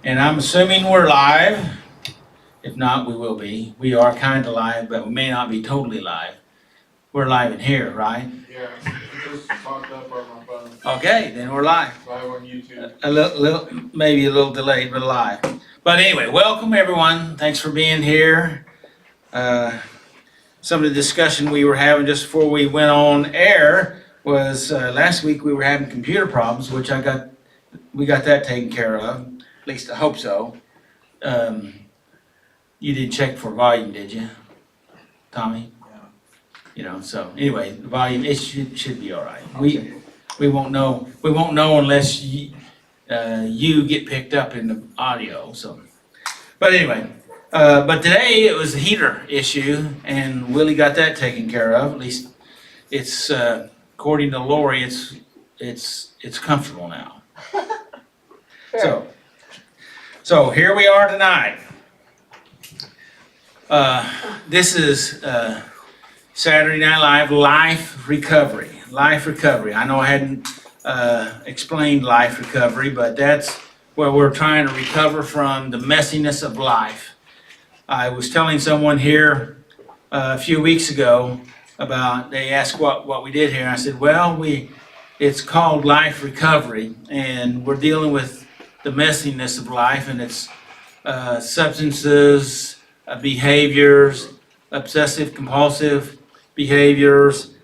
And I'm assuming we're live. If not, we will be. We are kind of live, but we may not be totally live. We're live in here, right? Yeah, it just popped up on my phone, Okay, then we're live. live on YouTube. Maybe a little delayed, but live. But anyway, welcome everyone. Thanks for being here. Some of the discussion we were having just before we went on air was last week we were having computer problems, which we got that taken care of. At least I hope so. You didn't check for volume, did you, Tommy? Yeah. So anyway, the volume, it should be all right. We won't know unless you get picked up in the audio, so. But anyway, but today it was a heater issue and Willie got that taken care of. At least it's, according to Lori, it's comfortable now. So here we are tonight. This is Saturday Night Live, Life Recovery. Life Recovery. I know I hadn't explained life recovery, but that's where we're trying to recover from the messiness of life. I was telling someone here a few weeks ago about, they asked what we did here, and I said, well, it's called Life Recovery, and we're dealing with the messiness of life, and it's substances, behaviors, obsessive compulsive behaviors,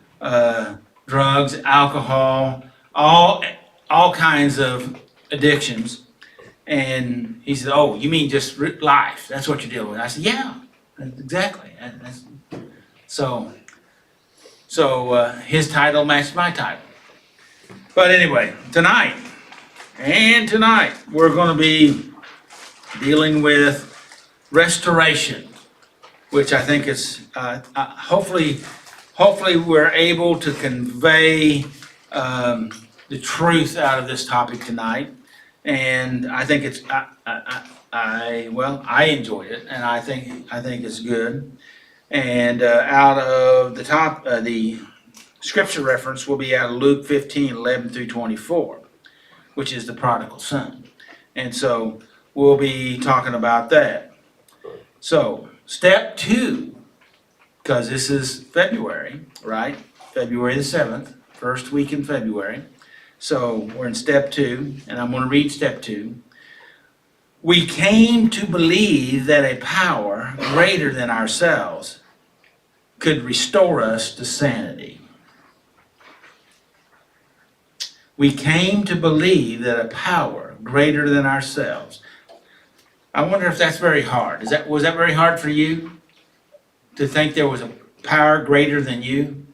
drugs, alcohol, all kinds of addictions. And he said, oh, you mean just life? That's what you're dealing with. I said, yeah, exactly. So his title matched my title. But anyway, tonight we're going to be dealing with restoration, which I think is hopefully we're able to convey the truth out of this topic tonight, and I think it's I enjoyed it, and I think it's good. And out of the top, the scripture reference will be out of Luke 15:11-24, which is the prodigal son, and so we'll be talking about that. So step 2, because this is February, right? February the 7th, first week in February. So we're in step 2, and I'm going to read step 2. We came to believe that a power greater than ourselves could restore us to sanity. We came to believe that a power greater than ourselves. I wonder if that's very hard. Was that very hard for you to think there was a power greater than you?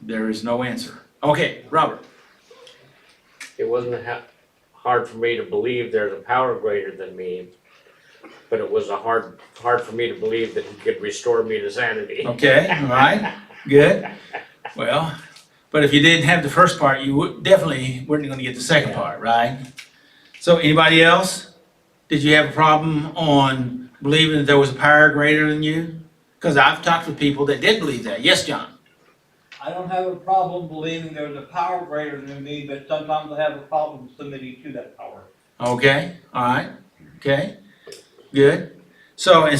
There is no answer. Okay, Robert. It wasn't hard for me to believe there's a power greater than me, but it was hard for me to believe that he could restore me to sanity. Okay, all right, good. Well, but if you didn't have the first part, you definitely weren't going to get the second part, right? So anybody else? Did you have a problem on believing that there was a power greater than you? Because I've talked with people that did believe that. Yes, John? I don't have a problem believing there's a power greater than me, but sometimes I have a problem submitting to that power. Okay, all right, okay, good. So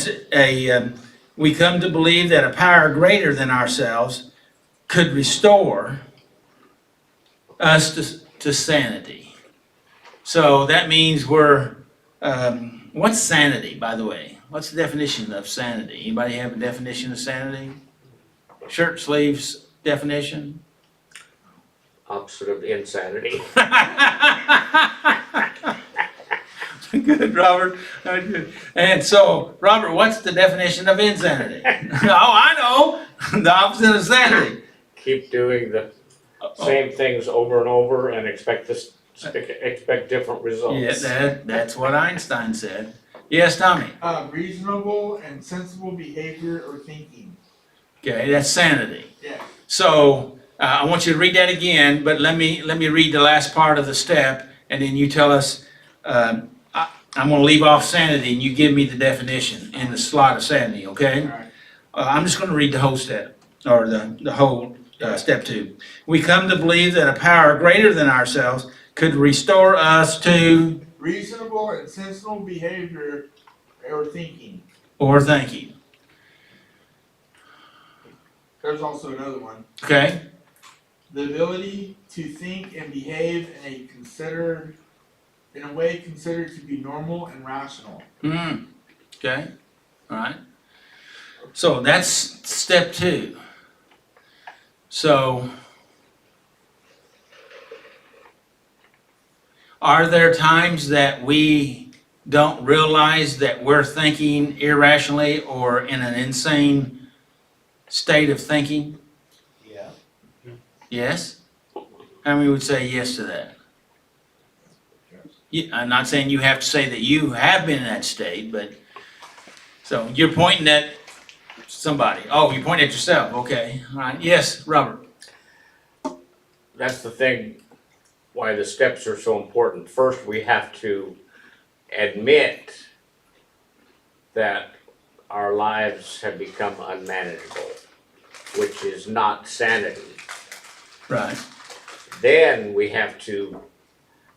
we come to believe that a power greater than ourselves could restore us to sanity. So that means what's sanity, by the way? What's the definition of sanity? Anybody have a definition of sanity? Shirt sleeves definition? Opposite of insanity. Good, Robert. Good. And so, Robert, what's the definition of insanity? Oh, I know. The opposite of sanity. Keep doing the same things over and over and expect different results. Yeah, that's what Einstein said. Yes, Tommy. Reasonable and sensible behavior or thinking. Okay, that's sanity. Yeah. So I want you to read that again, but let me read the last part of the step, and then you tell us. I'm going to leave off sanity, and you give me the definition in the slot of sanity. Okay. All right. I'm just going to read the whole step, or the whole step 2. We come to believe that a power greater than ourselves could restore us to reasonable and sensible behavior or thinking. or thinking. There's also another one. Okay? The ability to think and behave in a way considered to be normal and rational. Okay, all right. So that's step 2. So are there times that we don't realize that we're thinking irrationally or in an insane state of thinking? Yeah. Yes? How many would say yes to that? I'm not saying you have to say that you have been in that state, but, so you're pointing at somebody. Oh, you're pointing at yourself, okay, all right. Yes, Robert? That's the thing, why the steps are so important. First, we have to admit that our lives have become unmanageable, which is not sanity. Right. Then we have to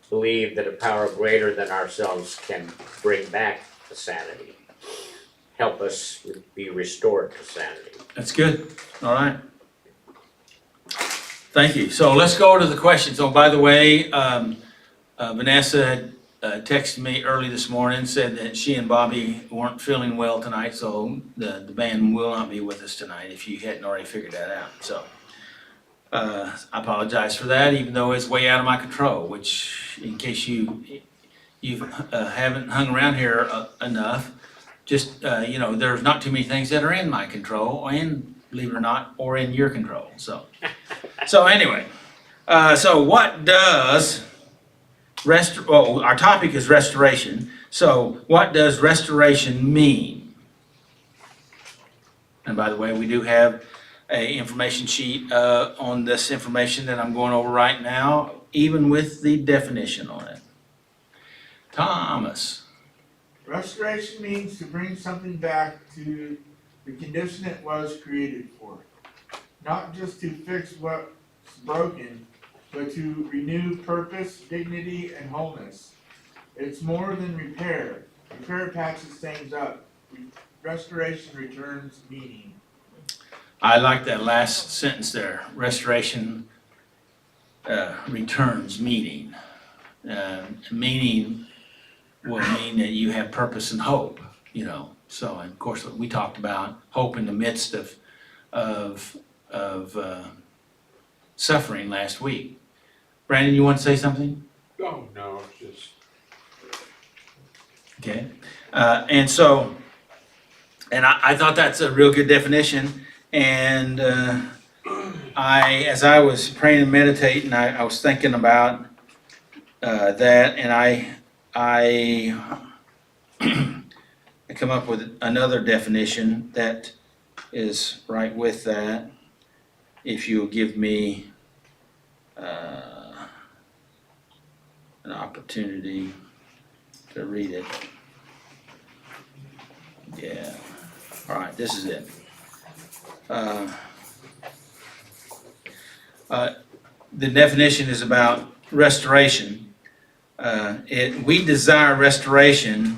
believe that a power greater than ourselves can bring back the sanity, help us be restored to sanity. That's good, all right. Thank you. So let's go to the questions. Oh, by the way, Vanessa texted me early this morning, said that she and Bobby weren't feeling well tonight, so the band will not be with us tonight, if you hadn't already figured that out, so. I apologize for that, even though it's way out of my control, which, in case you haven't hung around here enough, just, there's not too many things that are in my control, and believe it or not, or in your control, so. So anyway, so what does our topic is restoration, so what does restoration mean? And by the way, we do have a information sheet on this information that I'm going over right now, even with the definition on it. Thomas. Restoration means to bring something back to the condition it was created for. Not just to fix what's broken, but to renew purpose, dignity, and wholeness. It's more than repair. Repair patches things up. Restoration returns meaning. I like that last sentence there. Restoration returns meaning. Meaning will mean that you have purpose and hope, So, and of course, we talked about hope in the midst of suffering last week. Brandon, you want to say something? Oh, no, it's just, Okay. And so, and I thought that's a real good definition. And as I was praying and meditating, I was thinking about that, and I come up with another definition that is right with that. If you'll give me an opportunity to read it. Yeah. All right, this is it. The definition is about restoration. We desire restoration.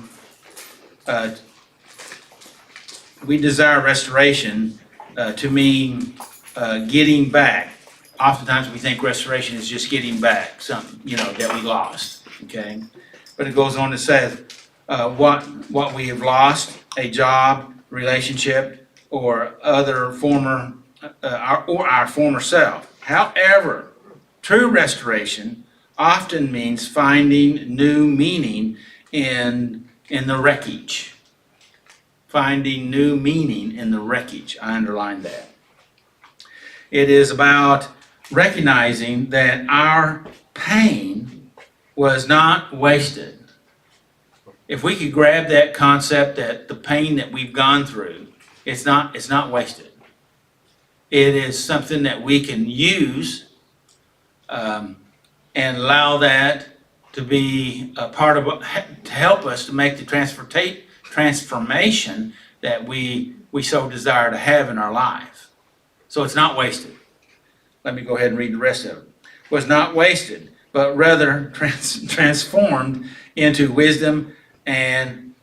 To mean getting back. Oftentimes we think restoration is just getting back something, that we lost. Okay, but it goes on to say what we have lost: a job, relationship, or other former our former self. However, true restoration often means finding new meaning in the wreckage. Finding new meaning in the wreckage. I underlined that. It is about recognizing that our pain was not wasted. If we could grab that concept that the pain that we've gone through, it's not wasted. It is something that we can use and allow that to be a part of, to help us to make the transformation that we so desire to have in our life. So it's not wasted. Let me go ahead and read the rest of it. Was not wasted, but rather transformed into wisdom and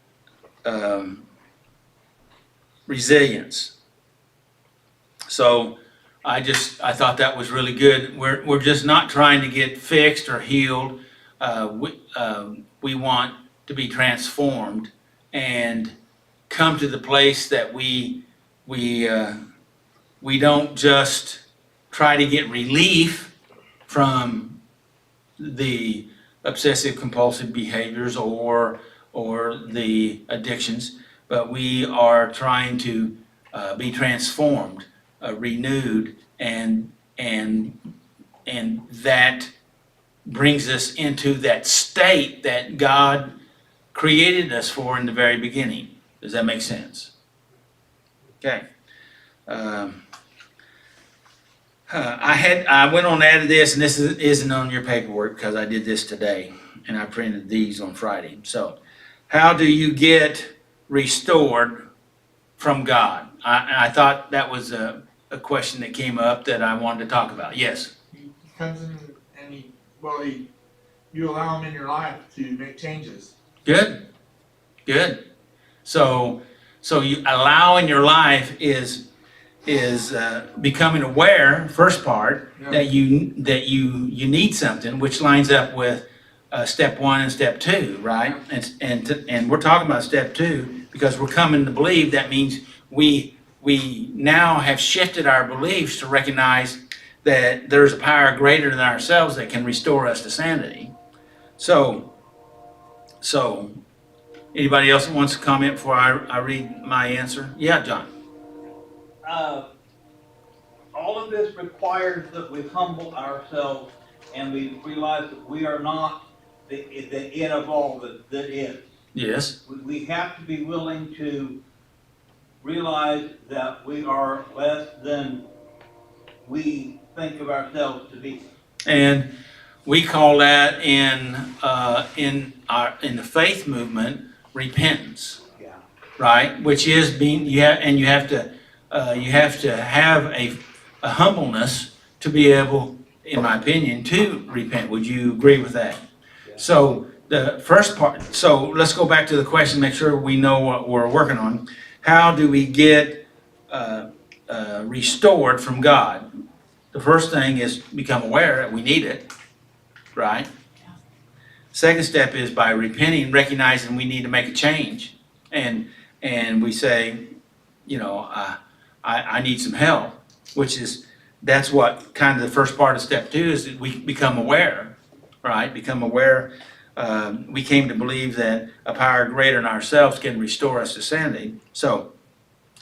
resilience. So I thought that was really good. We're just not trying to get fixed or healed. We want to be transformed and come to the place that we don't just try to get relief from the obsessive compulsive behaviors or the addictions, but we are trying to be transformed, renewed, and that brings us into that state that God created us for in the very beginning. Does that make sense? Okay. I went on and added this, and this isn't on your paperwork because I did this today, and I printed these on Friday. So, how do you get restored from God? I thought that was a question that came up that I wanted to talk about. Yes. He comes in and you allow him in your life to make changes. Good. So you allowing your life is becoming aware. First part, Yeah. that you need something, which lines up with step 1 and step 2, right? And we're talking about step 2 because we're coming to believe. That means we now have shifted our beliefs to recognize that there's a power greater than ourselves that can restore us to sanity. So anybody else that wants to comment before I read my answer? Yeah, John. All of this requires that we humble ourselves and we realize that we are not the it of all that is. Yes. We have to be willing to realize that we are less than we think of ourselves to be. And we call that in the faith movement repentance. Yeah. Right? Which is being you have to have a humbleness to be able, in my opinion, to repent. Would you agree with that? Yeah. So the first part. So let's go back to the question. Make sure we know what we're working on. How do we get restored from God? The first thing is become aware that we need it, right? Second step is by repenting, recognizing we need to make a change, and we say, I need some help, that's what kind of the first part of step 2 is, that we become aware, right? Become aware. We came to believe that a power greater than ourselves can restore us to sanity. So,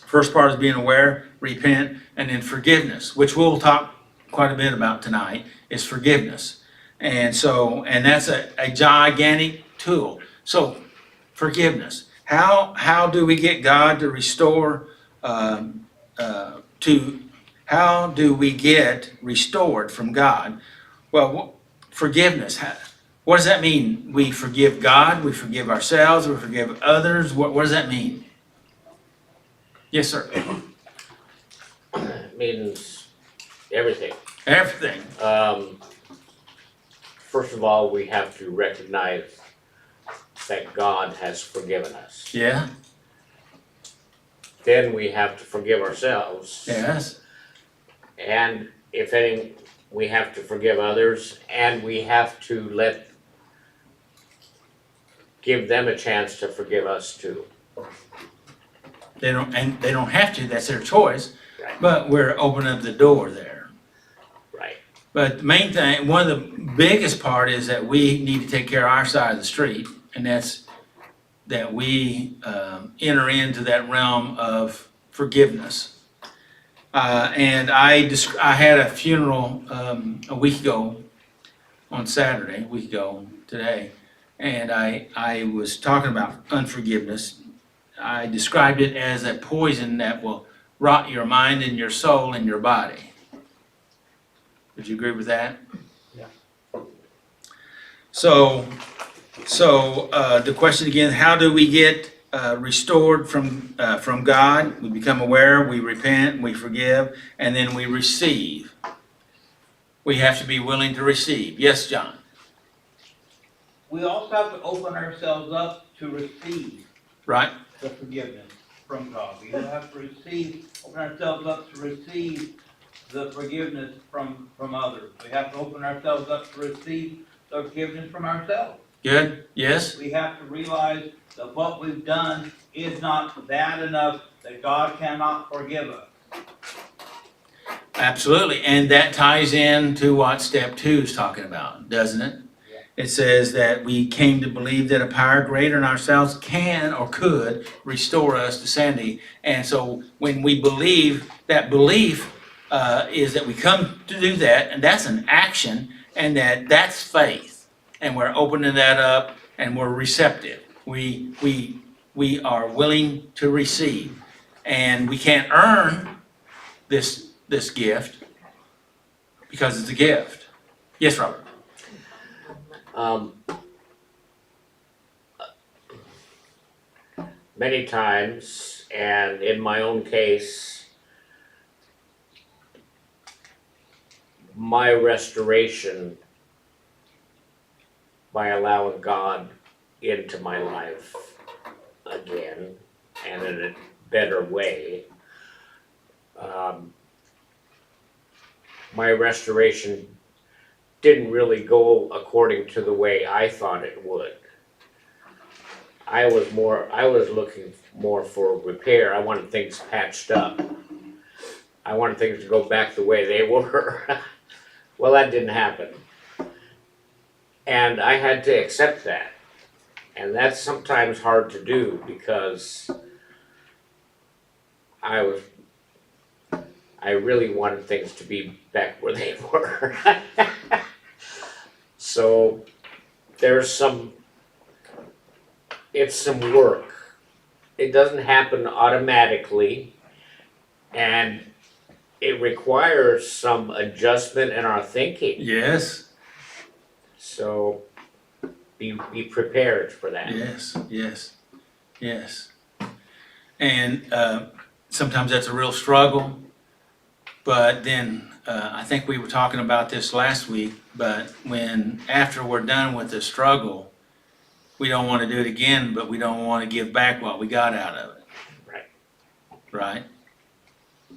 first part is being aware, repent, and then forgiveness, which we'll talk quite a bit about tonight, is forgiveness. And that's a gigantic tool. So, forgiveness. How do we get God to restore how do we get restored from God? Well, forgiveness. What does that mean? We forgive God, we forgive ourselves, we forgive others. What does that mean? Yes, sir. It means everything. Everything. First of all, we have to recognize that God has forgiven us. Yeah. Then we have to forgive ourselves. Yes. And if any, we have to forgive others, and we have to give them a chance to forgive us too. They don't have to. That's their choice. Right. But we're opening up the door there. Right. But the main thing, one of the biggest part is that we need to take care of our side of the street, and that's that we enter into that realm of forgiveness. And I had a funeral a week ago on Saturday, a week ago today, and I was talking about unforgiveness. I described it as a poison that will rot your mind and your soul and your body. Would you agree with that? Yeah. So the question again, how do we get restored from God? We become aware, we repent, we forgive, and then we receive. We have to be willing to receive. Yes, John? we also have to open ourselves up to receive right? the forgiveness from God. We have to open ourselves up to receive the forgiveness from others. We have to open ourselves up to receive the forgiveness from ourselves. Good, yes? We have to realize that what we've done is not bad enough that God cannot forgive us. Absolutely, and that ties into what step 2 is talking about, doesn't it? Yeah. It says that we came to believe that a power greater than ourselves can or could restore us to sanity. And so when we believe, that belief is that we come to do that, and that's an action, and that's faith. And we're opening that up, and we're receptive. We are willing to receive, and we can't earn this gift because it's a gift. Yes, Robert. Many times, and in my own case, my restoration by allowing God into my life again and in a better way. My restoration didn't really go according to the way I thought it would. I was looking more for repair. I wanted things patched up. I wanted things to go back the way they were. Well, that didn't happen. And I had to accept that. And that's sometimes hard to do because I really wanted things to be back where they were. So it's some work. It doesn't happen automatically, and it requires some adjustment in our thinking. Yes, So be prepared for that. yes. And sometimes that's a real struggle. But then, I think we were talking about this last week, but after we're done with the struggle, we don't want to do it again, but we don't want to give back what we got out of it. Right. Right?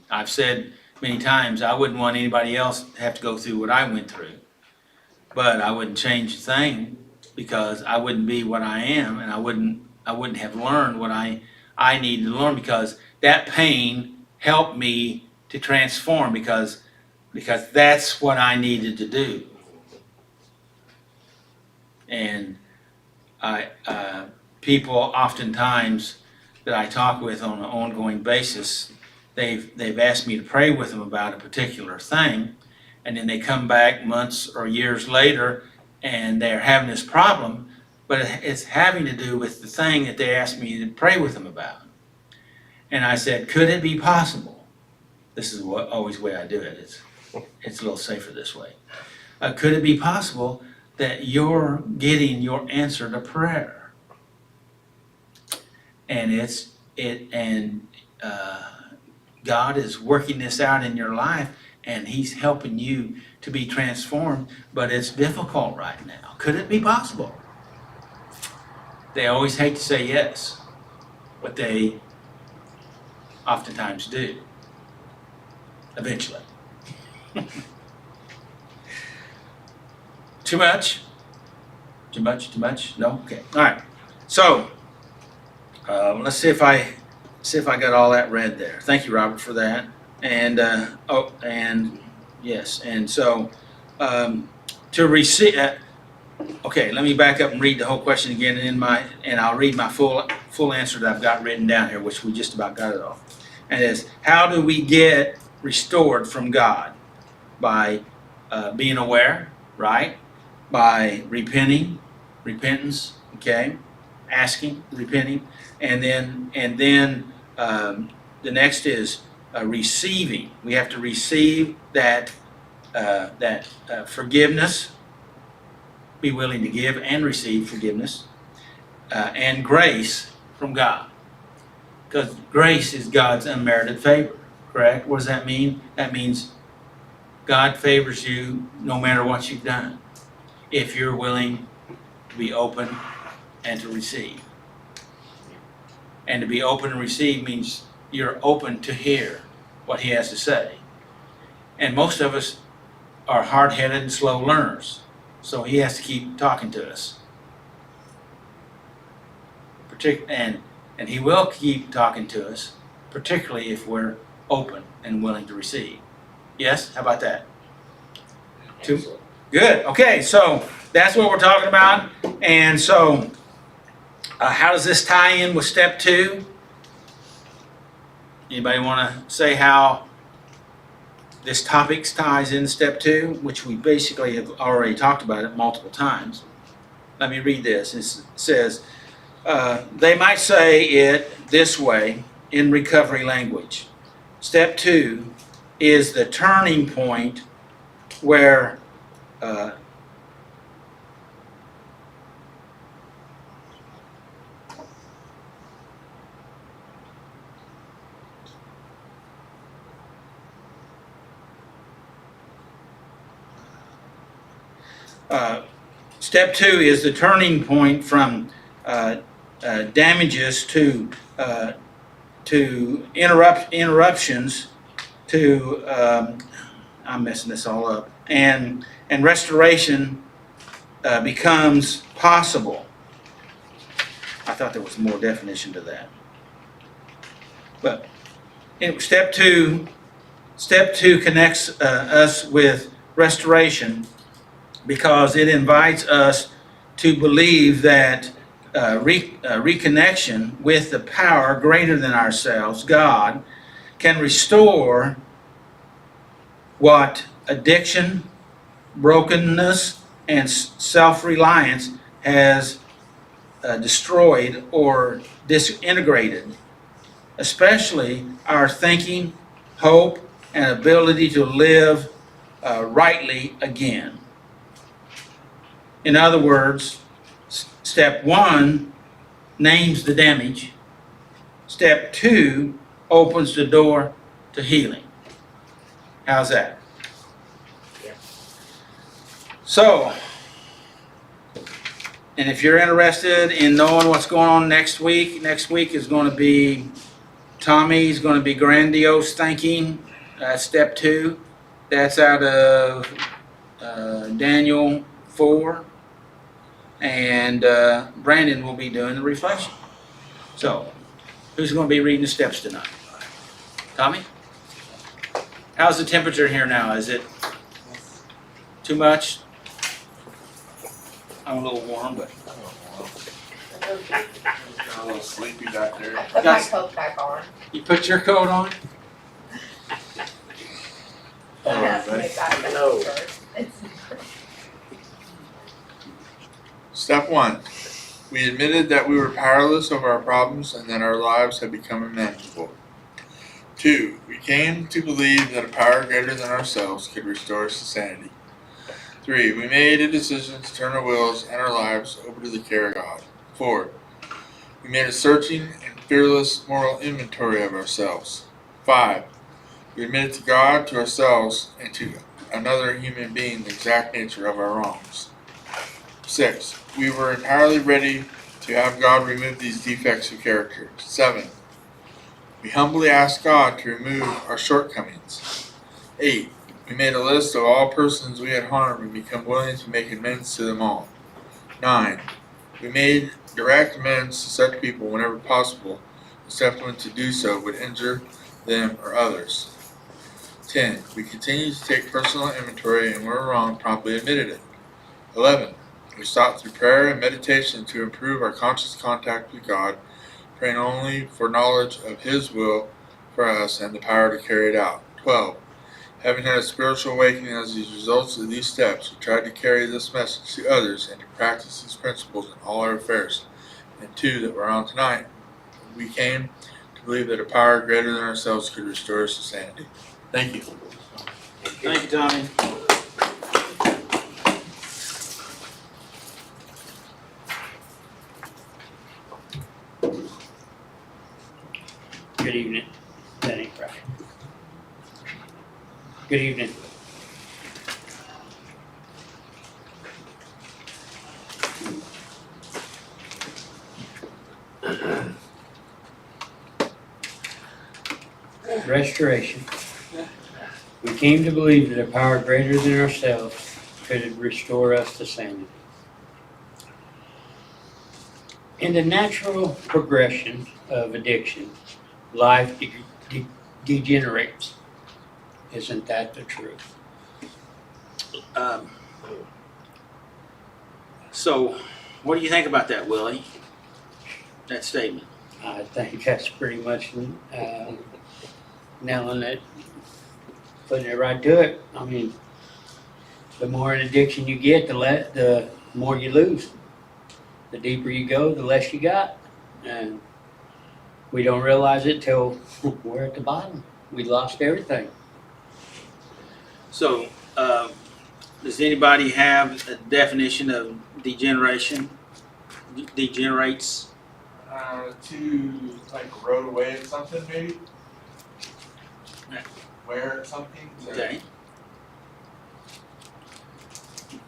I've said many times, I wouldn't want anybody else to have to go through what I went through. But I wouldn't change a thing because I wouldn't be what I am, and I wouldn't have learned what I needed to learn, because that pain helped me to transform, because that's what I needed to do. And people oftentimes that I talk with on an ongoing basis, they've asked me to pray with them about a particular thing, and then they come back months or years later and they're having this problem, but it's having to do with the thing that they asked me to pray with them about. And I said, could it be possible? This is always the way I do it. It's a little safer this way. Could it be possible that you're getting your answer to prayer? And God is working this out in your life, and He's helping you to be transformed, but it's difficult right now. Could it be possible? They always hate to say yes, but they oftentimes do. Eventually. Too much? Too much? No? Okay. All right. So, let's see if I got all that read there. Thank you, Robert, for that. And yes. And so, to receive. Okay. Let me back up and read the whole question again, and I'll read my full answer that I've got written down here, which we just about got it off. And it's, how do we get restored from God? By being aware, right? By repentance, okay? Asking, repenting, and then the next is receiving. We have to receive that forgiveness, be willing to give and receive forgiveness, and grace from God. Because grace is God's unmerited favor, correct? What does that mean? That means God favors you no matter what you've done, if you're willing to be open and to receive. And to be open and receive means you're open to hear what he has to say. And most of us are hard-headed and slow learners, so he has to keep talking to us. And he will keep talking to us, particularly if we're open and willing to receive. Yes? How about that? Excellent. Good. Okay, so that's what we're talking about. And so, how does this tie in with step 2? Anybody want to say how this topic ties in step 2, which we basically have already talked about it multiple times? Let me read this. It says, they might say it this way in recovery language. Step 2 is the turning point where step 2 is the turning point from damages to interruptions to I'm messing this all up, and restoration becomes possible. I thought there was more definition to that, but step 2 connects us with restoration because it invites us to believe that reconnection with the power greater than ourselves, God, can restore what addiction, brokenness, and self-reliance has destroyed or disintegrated, especially our thinking, hope, and ability to live rightly again. In other words, step 1 names the damage. Step 2 opens the door to healing. How's that? Yeah. So, and if you're interested in knowing what's going on next week is going to be Tommy's going to be grandiose thinking. Step 2. That's out of Daniel 4. And Brandon will be doing the reflection. So, who's going to be reading the steps tonight? Tommy? How's the temperature here now? Is it too much? I'm a little warm, but A little sleepy back there. I put my coat back on. you put your coat on? Don't ask me about it No. first. It's- Step 1. We admitted that we were powerless over our problems and that our lives had become unmanageable. 2. We came to believe that a power greater than ourselves could restore us to sanity. 3. We made a decision to turn our wills and our lives over to the care of God. 4. We made a searching and fearless moral inventory of ourselves. 5. We admitted to God, to ourselves, and to another human being the exact nature of our wrongs. 6. We were entirely ready to have God remove these defects of character. 7. We humbly asked God to remove our shortcomings. 8. We made a list of all persons we had harmed and become willing to make amends to them all. 9. We made direct amends to such people whenever possible, except when to do so would injure them or others. 10. We continued to take personal inventory and where wrong promptly admitted it. 11. We sought through prayer and meditation to improve our conscious contact with God, praying only for knowledge of His will for us and the power to carry it out. 12. Having had a spiritual awakening as a result of these steps, we tried to carry this message to others and to practice these principles in all our affairs. And 2, that we're on tonight, we came to believe that a power greater than ourselves could restore us to sanity. Thank you. Thank you, Tommy. Good evening. That ain't right. Good evening. restoration. We came to believe that a power greater than ourselves could restore us to sanity. In the natural progression of addiction, life degenerates. Isn't that the truth? So, what do you think about that, Willie? That statement? I think that's pretty much nailing it, putting it right to it. I mean, the more in addiction you get, the more you lose. The deeper you go, the less you got. And we don't realize it till we're at the bottom. We lost everything. So, does anybody have a definition of degeneration? Degenerates? To like rode away at something maybe? Wear at something? to- Okay.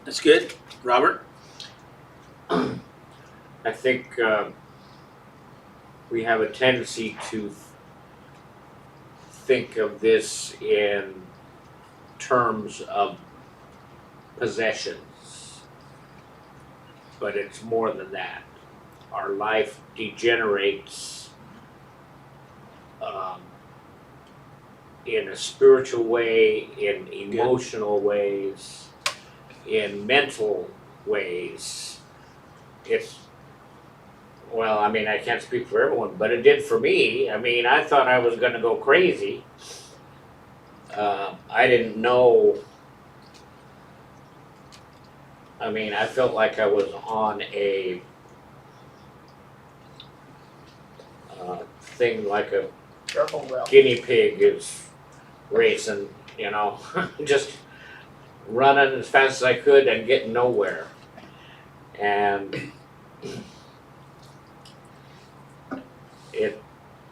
That's good. Robert? I think we have a tendency to think of this in terms of possessions, but it's more than that. Our life degenerates in a spiritual way, in emotional ways, in mental ways. It's, well, I mean, I can't speak for everyone, but it did for me. I mean, I thought I was gonna go crazy. I didn't know. I mean, I felt like I was on a thing like a Gerbil will. guinea pig is racing, you know, just running as fast as I could and getting nowhere. And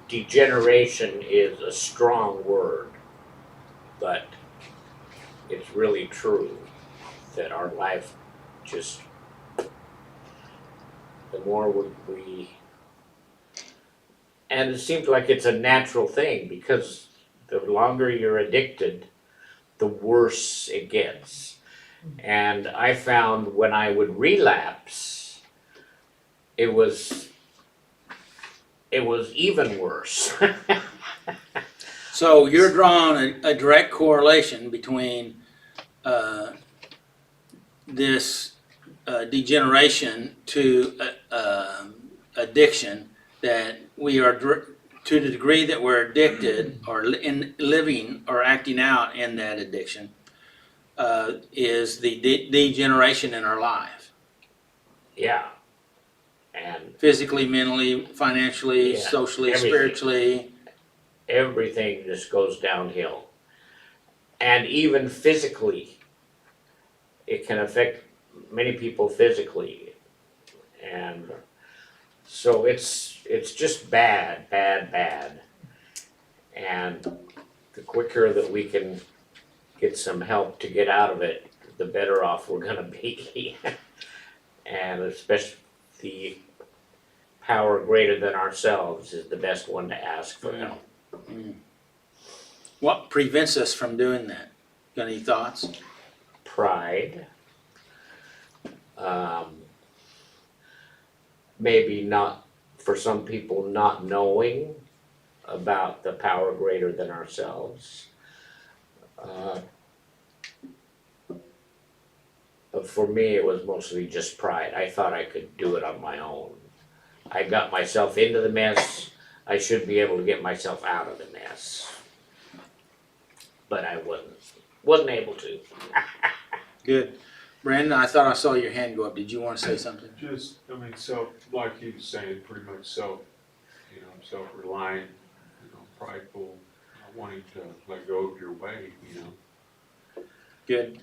degeneration is a strong word, but it's really true that our life just, the more we and it seems like it's a natural thing because the longer you're addicted, the worse it gets. And I found when I would relapse, it was even worse. So you're drawing a direct correlation between this degeneration to addiction, that we are to the degree that we're addicted or in living or acting out in that addiction, is the degeneration in our life, Yeah. And physically, mentally, financially, Yeah, socially, everything. spiritually. everything just goes downhill. And even physically, it can affect many people physically. And so it's just bad. And the quicker that we can get some help to get out of it, the better off we're gonna be. And especially the power greater than ourselves is the best one to ask for help. What prevents us from doing that? Got any thoughts? Pride. Maybe not, for some people, not knowing about the power greater than ourselves. But for me, it was mostly just pride. I thought I could do it on my own. I got myself into the mess. I should be able to get myself out of the mess. But I wasn't able to. Good. Brandon, I thought I saw your hand go up. Did you want to say something? Just, I mean, like he was saying, pretty much self-reliant, prideful, wanting to let go of your way, Good.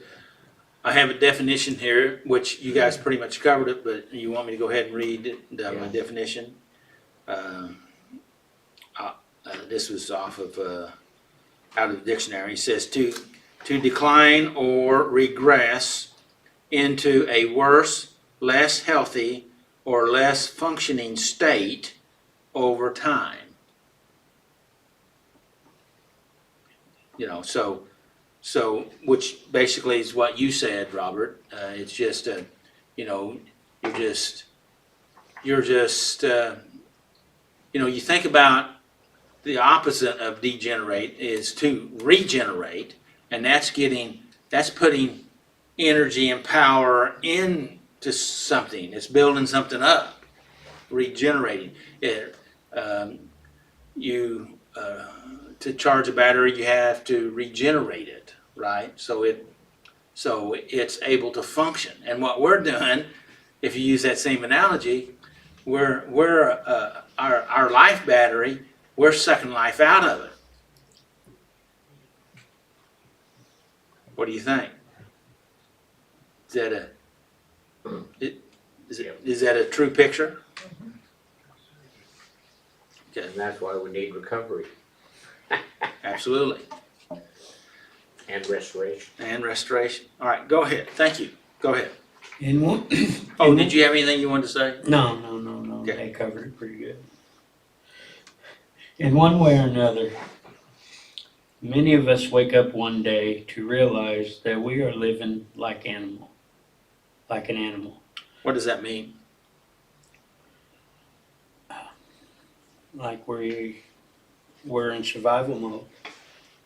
I have a definition here, which you guys pretty much covered it, but you want me to go ahead and read my definition? This was off of, out of the dictionary. It says to decline or regress into a worse, less healthy, or less functioning state over time. You know, so, which basically is what you said, Robert. It's just a, you know, you're just, you know, you think about the opposite of degenerate is to regenerate, and that's putting energy and power into something. It's building something up, regenerating it. To charge a battery, you have to regenerate it, right? So it's able to function. And what we're doing, if you use that same analogy, we're our life battery. We're sucking life out of it. What do you think? Is that is that a true picture? Okay, And that's why we need recovery absolutely. and restoration. And restoration. All right, go ahead. Thank you. Go ahead. In one, Oh, did you have anything you wanted to say? no, Okay. they covered it pretty good. In one way or another, many of us wake up one day to realize that we are living like an animal. What does that mean? Like we're in survival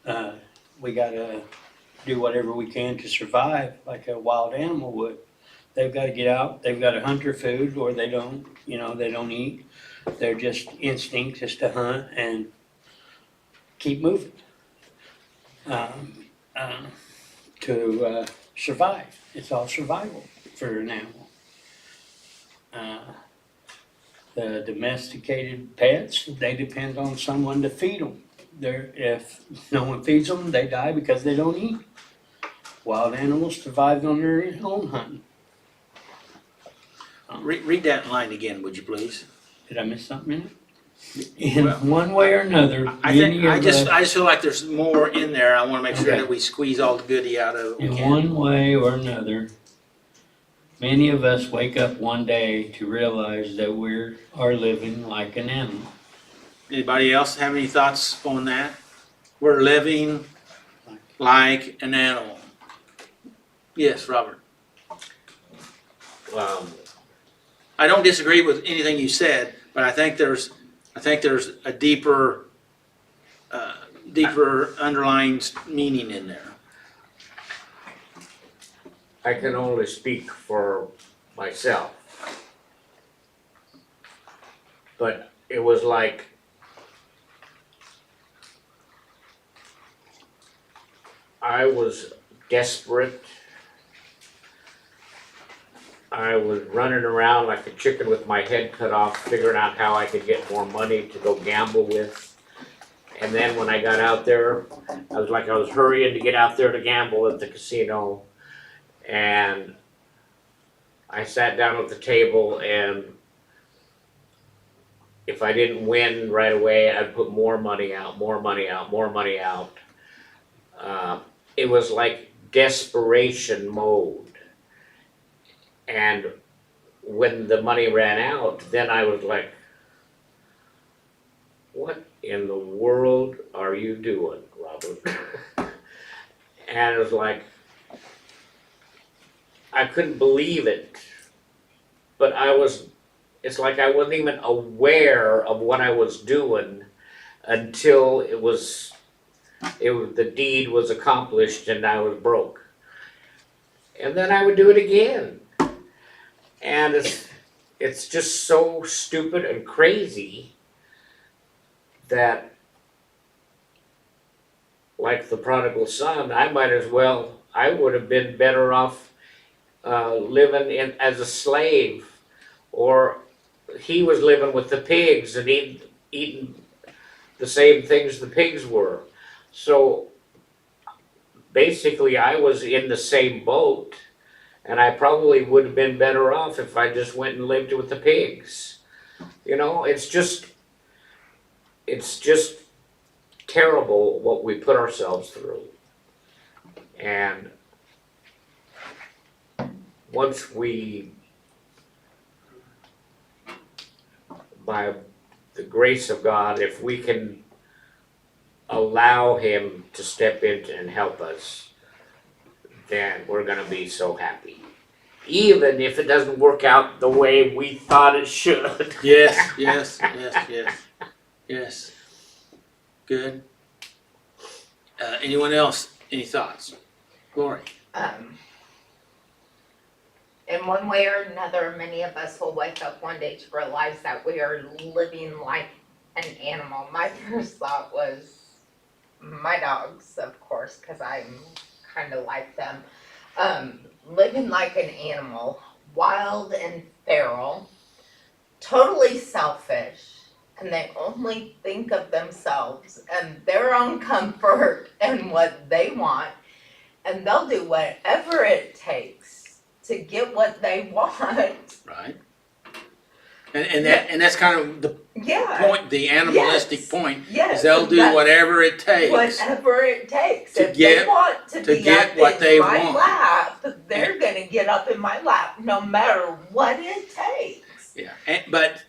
mode. We gotta do whatever we can to survive, like a wild animal would. They've gotta get out, they've gotta hunt their food, or they don't, they don't eat. Their just instinct is to hunt and keep moving. To survive. It's all survival for an animal. The domesticated pets, they depend on someone to feed them. If no one feeds them, they die because they don't eat. Wild animals survive on their own hunting. Read that line again, would you please? Did I miss something in it? In Well, one way or another, I think many I of just us, feel like there's more in there. I want to make sure Okay. that we squeeze all the goodie out of it. we in can. one way or another, many of us wake up one day to realize that we are living like an animal. Anybody else have any thoughts on that? We're living like an animal. Yes, Robert. I don't disagree with anything you said, but I think there's a deeper underlying meaning in there. I can only speak for myself. But it was like I was desperate. I was running around like a chicken with my head cut off, figuring out how I could get more money to go gamble with. And then when I got out there, I was hurrying to get out there to gamble at the casino. And I sat down at the table, and if I didn't win right away, I'd put more money out. It was like desperation mode. And when the money ran out, then I was like, what in the world are you doing, Robert? And it was like, I couldn't believe it, but it's like I wasn't even aware of what I was doing until the deed was accomplished and I was broke. And then I would do it again. And it's just so stupid and crazy that, like the prodigal son, I would have been better off living as a slave, or he was living with the pigs and eating the same things the pigs were. So basically I was in the same boat, and I probably would have been better off if I just went and lived with the pigs. It's just terrible what we put ourselves through. And once we, by the grace of God, if we can allow him to step in and help us, then we're gonna be so happy. Even if it doesn't work out the way we thought it should. Yes, yes, yes, yes, yes. Good. Anyone else, any thoughts? Lori? In one way or another, many of us will wake up one day to realize that we are living like an animal. My first thought was my dogs, of course, because I'm kind of like them. Living like an animal, wild and feral, totally selfish, and they only think of themselves and their own comfort and what they want, and they'll do whatever it takes to get what they want. Right. And that's kind of the Yeah, point, the animalistic Yes. point, yes. is they'll do that's whatever it takes. Whatever it takes. to If get- they want to to be get up what in they my want. lap, they're gonna get up in my lap no matter what it takes. Yeah, but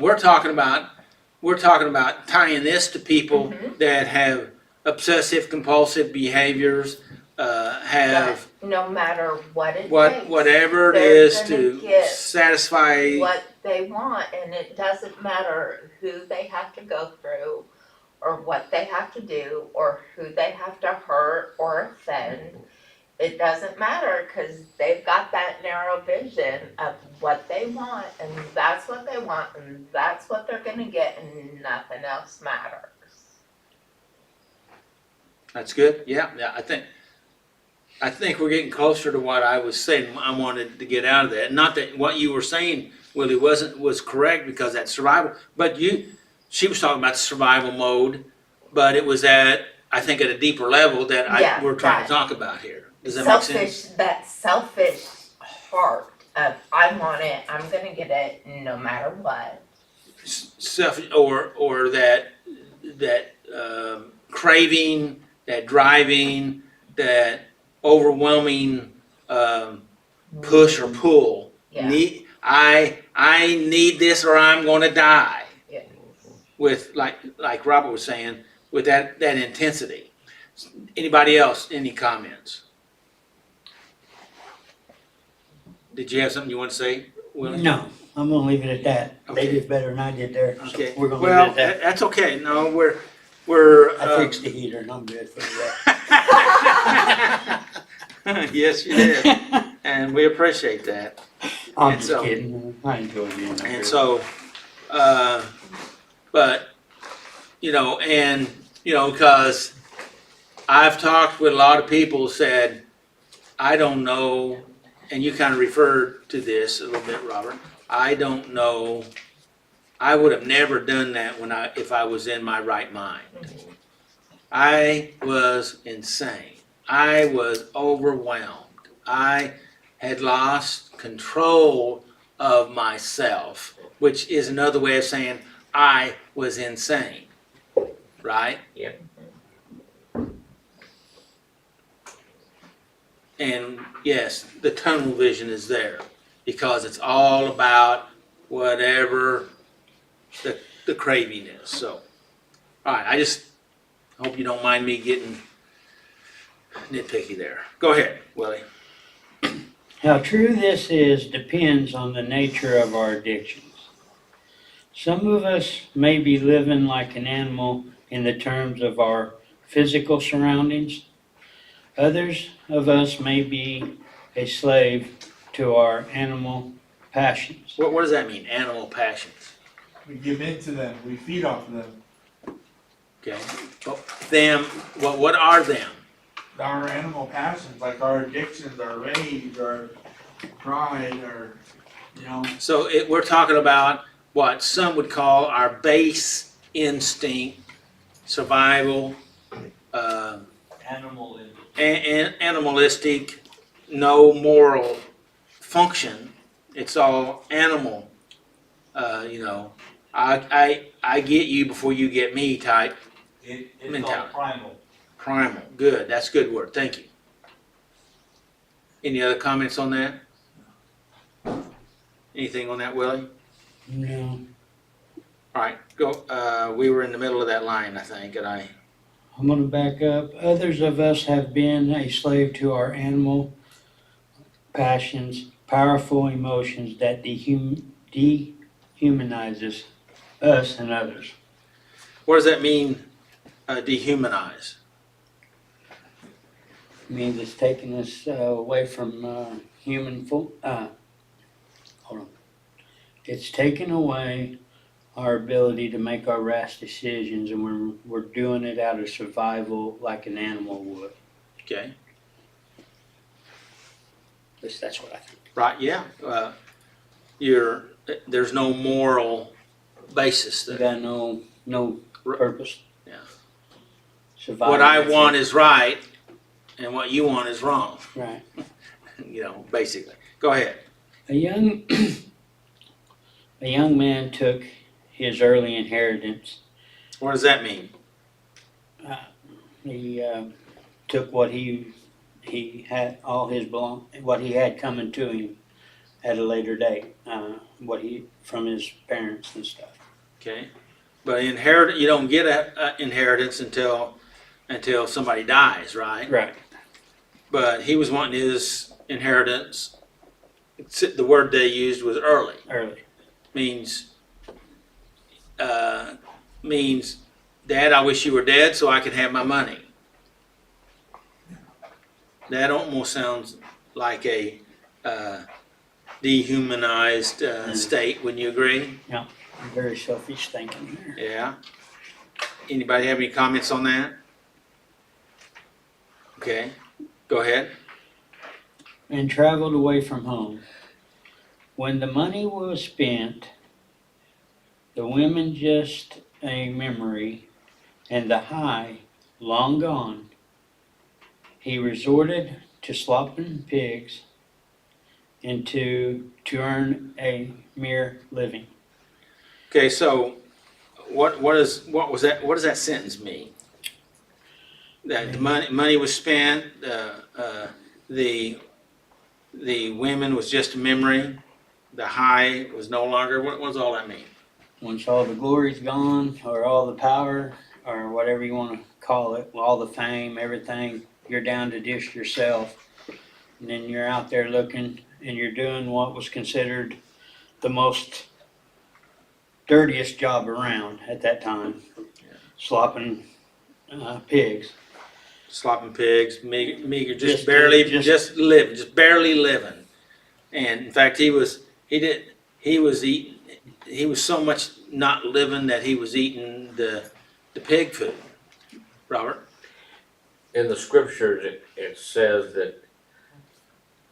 we're talking about tying this to people Mhm. that have obsessive compulsive behaviors, have No matter what it takes. whatever it They're is gonna to get satisfy. what they want, and it doesn't matter who they have to go through or what they have to do or who they have to hurt or offend. It doesn't matter because they've got that narrow vision of what they want, and that's what they want, and that's what they're gonna get, and nothing else matters. That's good. Yeah. I think we're getting closer to what I was saying. I wanted to get out of that. Not that what you were saying, Willie, was correct, because that's survival. But she was talking about survival mode, but it was at a deeper level that Yeah, we're trying that- to talk about here. Does that make sense? That selfish heart of I want it, I'm gonna get it no matter what. Self or that craving, that driving, that overwhelming push or pull. Yeah. I need this or I'm going to die. Yeah. With like Robert was saying, with that intensity. Anybody else? Any comments? Did you have something you want to say, Willie? No, I'm gonna leave it at that. Okay. They did better than I did there. So Okay. we're gonna Well, leave it at that's okay. No, we're. that. I fixed the heater and I'm good for Yes, you did, and we appreciate that. I'm And just so- kidding. I enjoy doing that. And so, but, because I've talked with a lot of people who said, I don't know, and you kind of referred to this a little bit, Robert, I don't know, I would have never done that if I was in my right mind. I was insane. I was overwhelmed. I had lost control of myself, which is another way of saying I was insane, right? Yep. And yes, the tunnel vision is there because it's all about whatever the craving is. So, all right, I just hope you don't mind me getting nitpicky there. Go ahead, Willie. How true this is depends on the nature of our addictions. Some of us may be living like an animal in the terms of our physical surroundings. Others of us may be a slave to our animal passions. What does that mean, animal passions? We give in to them, we feed off of them. Okay, what are them? Our animal passions, like our addictions, our rage, our pride, our, So we're talking about what some would call our base instinct, survival, Animal is. and animalistic, no moral function. It's all animal. I get you before you get me type. It's called Mentality. primal. Primal. Good. That's a good word. Thank you. Any other comments on that? Anything on that, Willie? No. All right, go. We were in the middle of that line, I think, and I I'm gonna back up. Others of us have been a slave to our animal passions, powerful emotions that dehumanizes us and others. What does that mean, dehumanize? Means it's taking us away from hold on. It's taking away our ability to make our rash decisions, and we're doing it out of survival like an animal would. Okay, At least that's what I think. right, yeah. There's no moral basis You there. got no purpose. Yeah. Survival. What I want is right, and what you want is wrong, Right. basically. Go ahead. A young man took his early inheritance. What does that mean? He took what he had, all his what he had coming to him at a later date, from his parents and stuff. Okay, but you don't get a inheritance until somebody dies, right? Right. But he was wanting his inheritance. The word they used was early. Early. Means, Dad, I wish you were dead so I could have my money. That almost sounds like a dehumanized state. Wouldn't you agree? Very selfish thinking there. Yeah. Anybody have any comments on that? Okay, go ahead. And traveled away from home. When the money was spent, the women just a memory, and the high long gone, he resorted to slopping pigs and to earn a mere living. Okay, so what does that sentence mean? That the money was spent, the women was just a memory, the high was no longer. What does all that mean? Once all the glory's gone, or all the power, or whatever you want to call it, all the fame, everything, you're down to just yourself. And then you're out there looking, and you're doing what was considered the most dirtiest job around at that time, slopping pigs. Slopping pigs, meager, just Just- barely living. And in fact, he was so much not living that he was eating the pig food. Robert? In the scriptures, it says that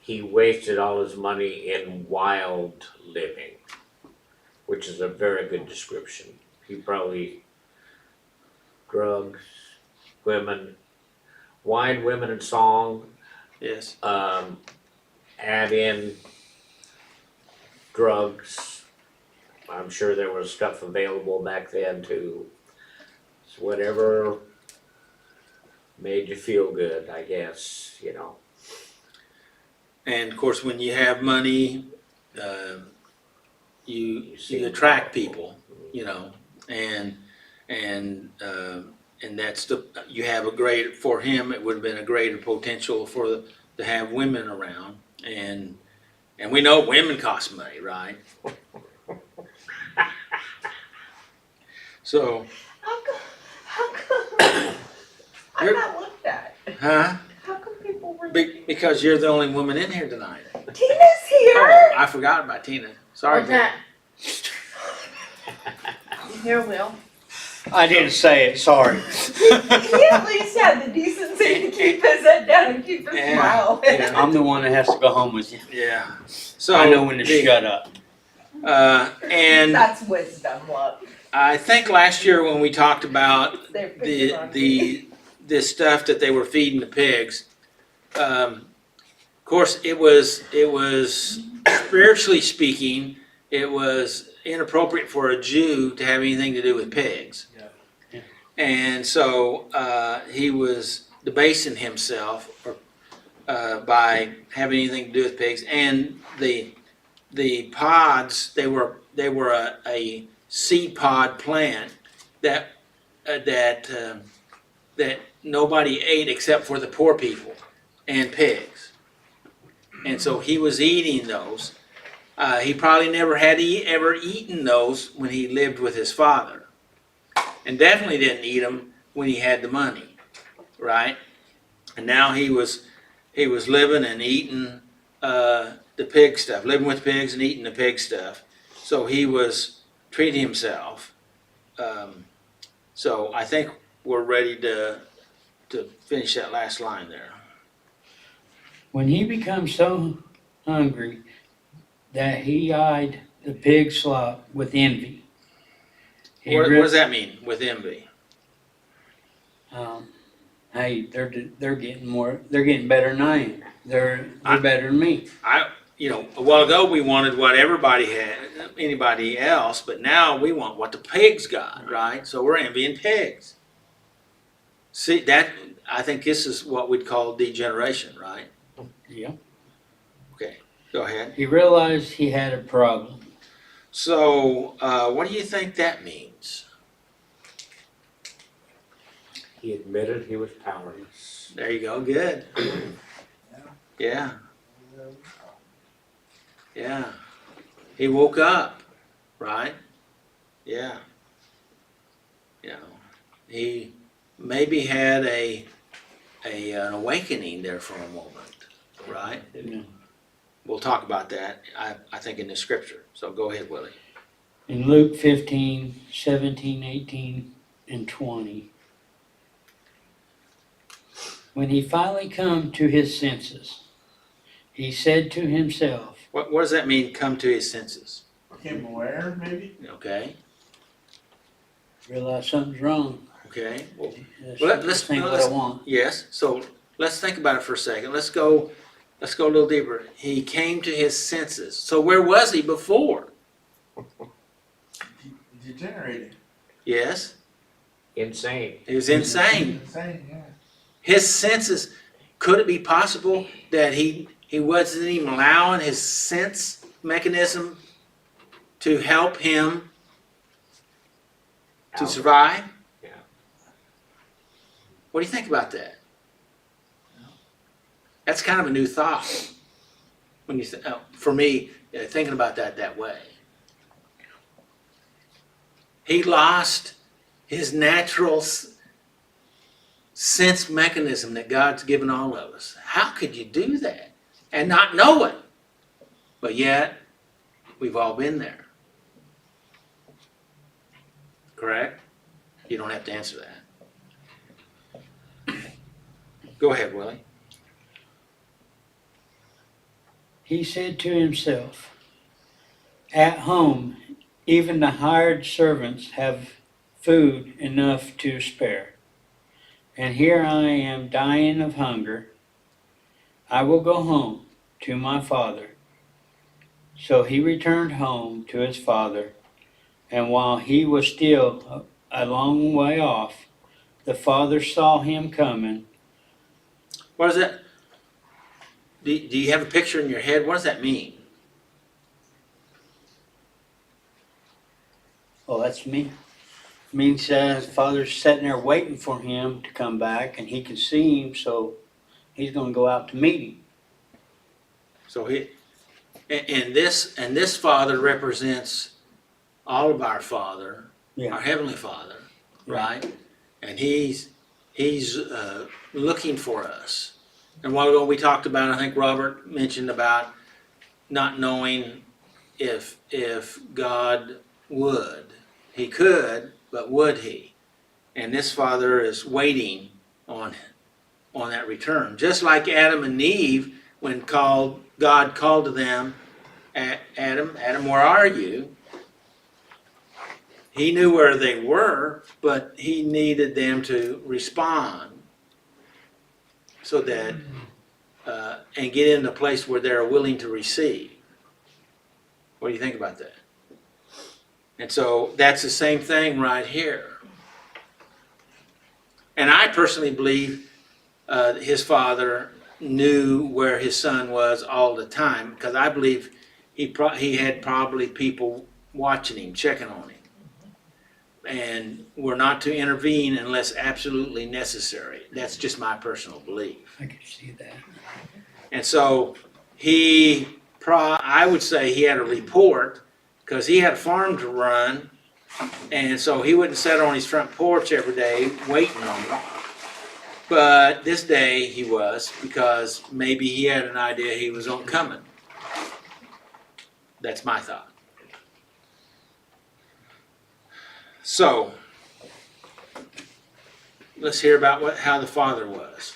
he wasted all his money in wild living, which is a very good description. He probably drugs, women, wine, women, and song. Yes. Add in drugs. I'm sure there was stuff available back then too. So whatever made you feel good, I guess, And of course, when you have money, you attract people, and that's you have for him, it would have been a greater potential to have women around, and we know women cost money, right? So, How come I'm You're- not looked at? huh? How come people were? Because you're the only woman in here tonight. Tina's here. Oh, I forgot about Tina. Sorry. Okay. Here, Will. I didn't say it, sorry. He at least had the decency to keep his head down and keep his Yeah. smile. Yeah. I'm the one that has to go home with you. Yeah. So I know when to shut up. And That's wisdom, love. I think last year when we talked about They're picking on me. the stuff that they were feeding the pigs, of course it was spiritually speaking, it was inappropriate for a Jew to have anything to do with pigs. Yeah. And so he was debasing himself by having anything to do with pigs. And the pods, they were a seed pod plant that that nobody ate except for the poor people and pigs. And so he was eating those. He probably never had ever eaten those when he lived with his father. And definitely didn't eat them when he had the money, right? And now he was living and eating the pig stuff, living with pigs and eating the pig stuff. So he was treating himself. So I think we're ready to finish that last line there. When he becomes so hungry that he eyed the pig slop with envy. What does that mean with envy? Hey, they're getting better than I am. They're better than me. A while ago we wanted what everybody had, anybody else, but now we want what the pigs got, right? So we're envying pigs. See, I think this is what we'd call degeneration, right? Yeah. Okay, go ahead. He realized he had a problem. So, what do you think that means? He admitted he was powerless. There you go, good. Yeah. Yeah. He woke up, right? Yeah. You know, he maybe had an awakening there for a moment, right? Yeah. We'll talk about that, I think, in the scripture. So go ahead, Willie. In Luke 15, 17, 18, and 20. When he finally come to his senses, he said to himself, What does that mean, come to his senses? Became aware, maybe? Okay, realize something's wrong. okay. Well, Let's let's think what I want. yes, so let's think about it for a second. Let's go a little deeper. He came to his senses. So where was he before? Degenerated. Yes, Insane. he was insane. Insane, yeah. His senses, could it be possible that he wasn't even allowing his sense mechanism to help him to survive? Yeah. What do you think about that? That's kind of a new thought. When you for me, thinking about that way. He lost his natural sense mechanism that God's given all of us. How could you do that and not know it? But yet, we've all been there. Correct? You don't have to answer that. Go ahead, Willie. He said to himself, at home, even the hired servants have food enough to spare. And here I am dying of hunger. I will go home to my father. So he returned home to his father. And while he was still a long way off, the father saw him coming. What is that? Do you have a picture in your head? What does that mean? Oh, that's me. Means his father's sitting there waiting for him to come back, and he can see him, so he's going to go out to meet him. So this Father represents all of our Father, Yeah. our Heavenly Father, right? And he's looking for us. And a while ago we talked about, I think Robert mentioned about not knowing if God would. He could, but would he? And this Father is waiting on that return. Just like Adam and Eve, when God called to them, Adam, where are you? He knew where they were, but he needed them to respond so that, and get in a place where they're willing to receive. What do you think about that? And so that's the same thing right here. And I personally believe his father knew where his son was all the time, because I believe he had probably people watching him, checking on him. and we're not to intervene unless absolutely necessary. That's just my personal belief. I can see that. And so I would say he had a report, because he had a farm to run, and so he wouldn't sit on his front porch every day waiting on me. But this day he was, because maybe he had an idea he was on coming. That's my thought. So, let's hear about how the father was.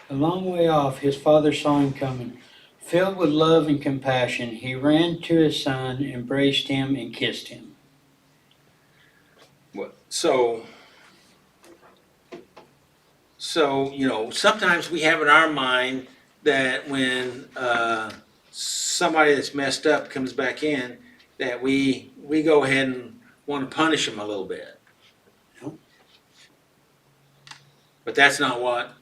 A long way off, his father saw him coming. Filled with love and compassion, he ran to his son, embraced him, and kissed him. So, sometimes we have in our mind that when somebody that's messed up comes back in, that we go ahead and want to punish them a little bit. No. But that's not what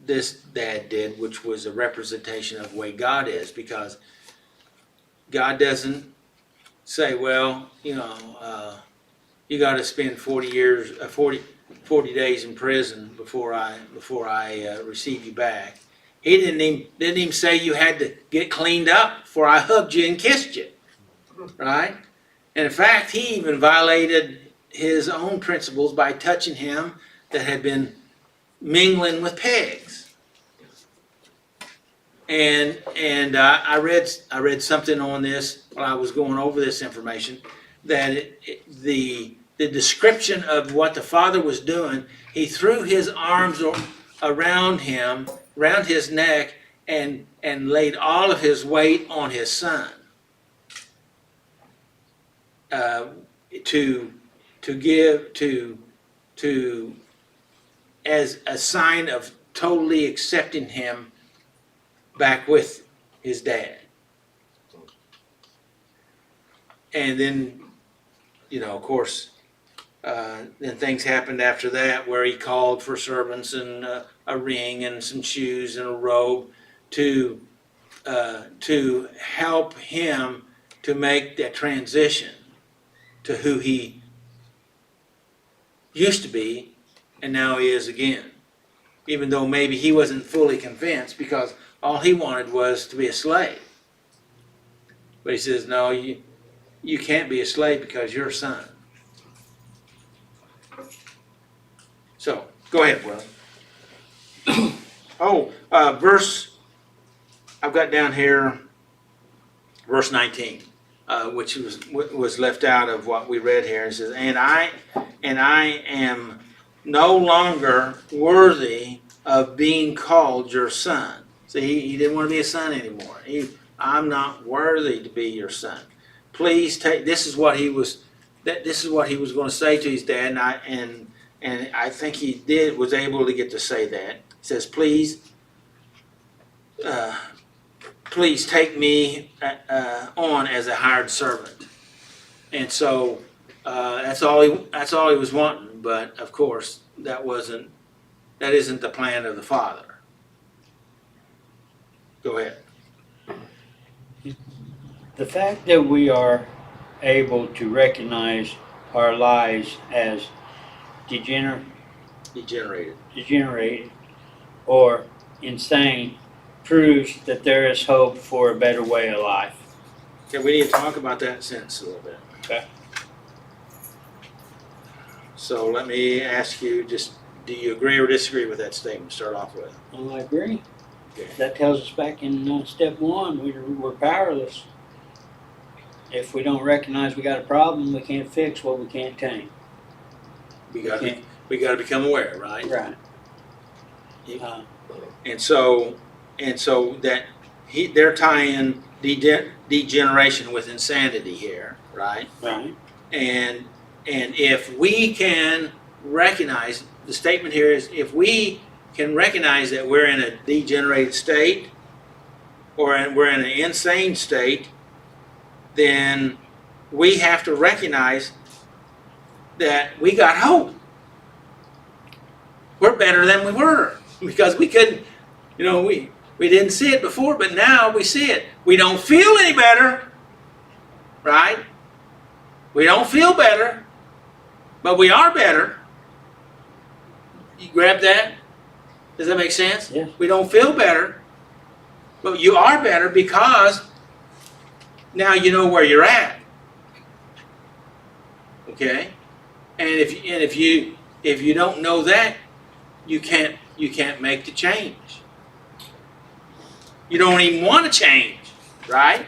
this dad did, which was a representation of the way God is, because God doesn't say, well, you got to spend 40 days in prison before I receive you back. He didn't even say you had to get cleaned up before I hugged you and kissed you, right? And in fact, he even violated his own principles by touching him that had been mingling with pigs. And I read something on this while I was going over this information, that the description of what the father was doing, he threw his arms around him, around his neck, and laid all of his weight on his son, as a sign of totally accepting him back with his dad. And then, of course, then things happened after that, where he called for servants and a ring and some shoes and a robe to help him to make that transition to who he used to be and now he is again. Even though maybe he wasn't fully convinced, because all he wanted was to be a slave. But he says, no, you can't be a slave because you're a son. So, go ahead, brother. I've got down here, verse 19, which was left out of what we read here. It says, and I am no longer worthy of being called your son. See, he didn't want to be a son anymore. I'm not worthy to be your son. Please take. This is what he was going to say to his dad, and I think he was able to get to say that. He says, please take me on as a hired servant. And so that's all he was wanting. But of course, that isn't the plan of the Father. Go ahead. The fact that we are able to recognize our lives as Degenerated. degenerated or insane proves that there is hope for a better way of life. Okay, we need to talk about that sentence a little bit. Okay. So let me ask you, do you agree or disagree with that statement to start off with? Well, I agree. Okay. That tells us back in step one, we're powerless. If we don't recognize we got a problem, we can't fix what we can't tame. We got to become aware, right? Right. And so that they're tying degeneration with insanity here, right? Right. And if we can recognize, the statement here is, if we can recognize that we're in a degenerated state or we're in an insane state, then we have to recognize that we got hope. We're better than we were, because we couldn't, we didn't see it before, but now we see it. We don't feel any better, right? We don't feel better, but we are better. You grab that? Does that make sense? Yes. We don't feel better, but you are better because now you know where you're at. Okay? And if you don't know that, you can't make the change. You don't even want to change, right?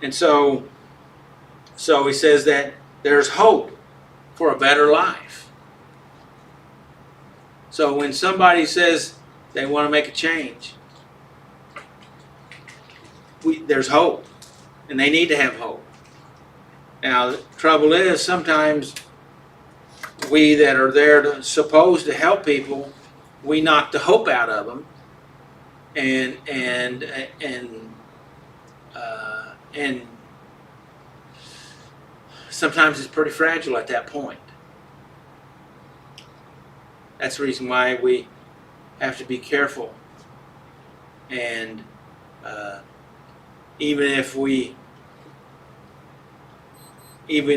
And so he says that there's hope for a better life. So when somebody says they want to make a change, there's hope, and they need to have hope. Now, the trouble is sometimes we that are there supposed to help people, we knock the hope out of them, and sometimes it's pretty fragile at that point. That's the reason why we have to be careful. And even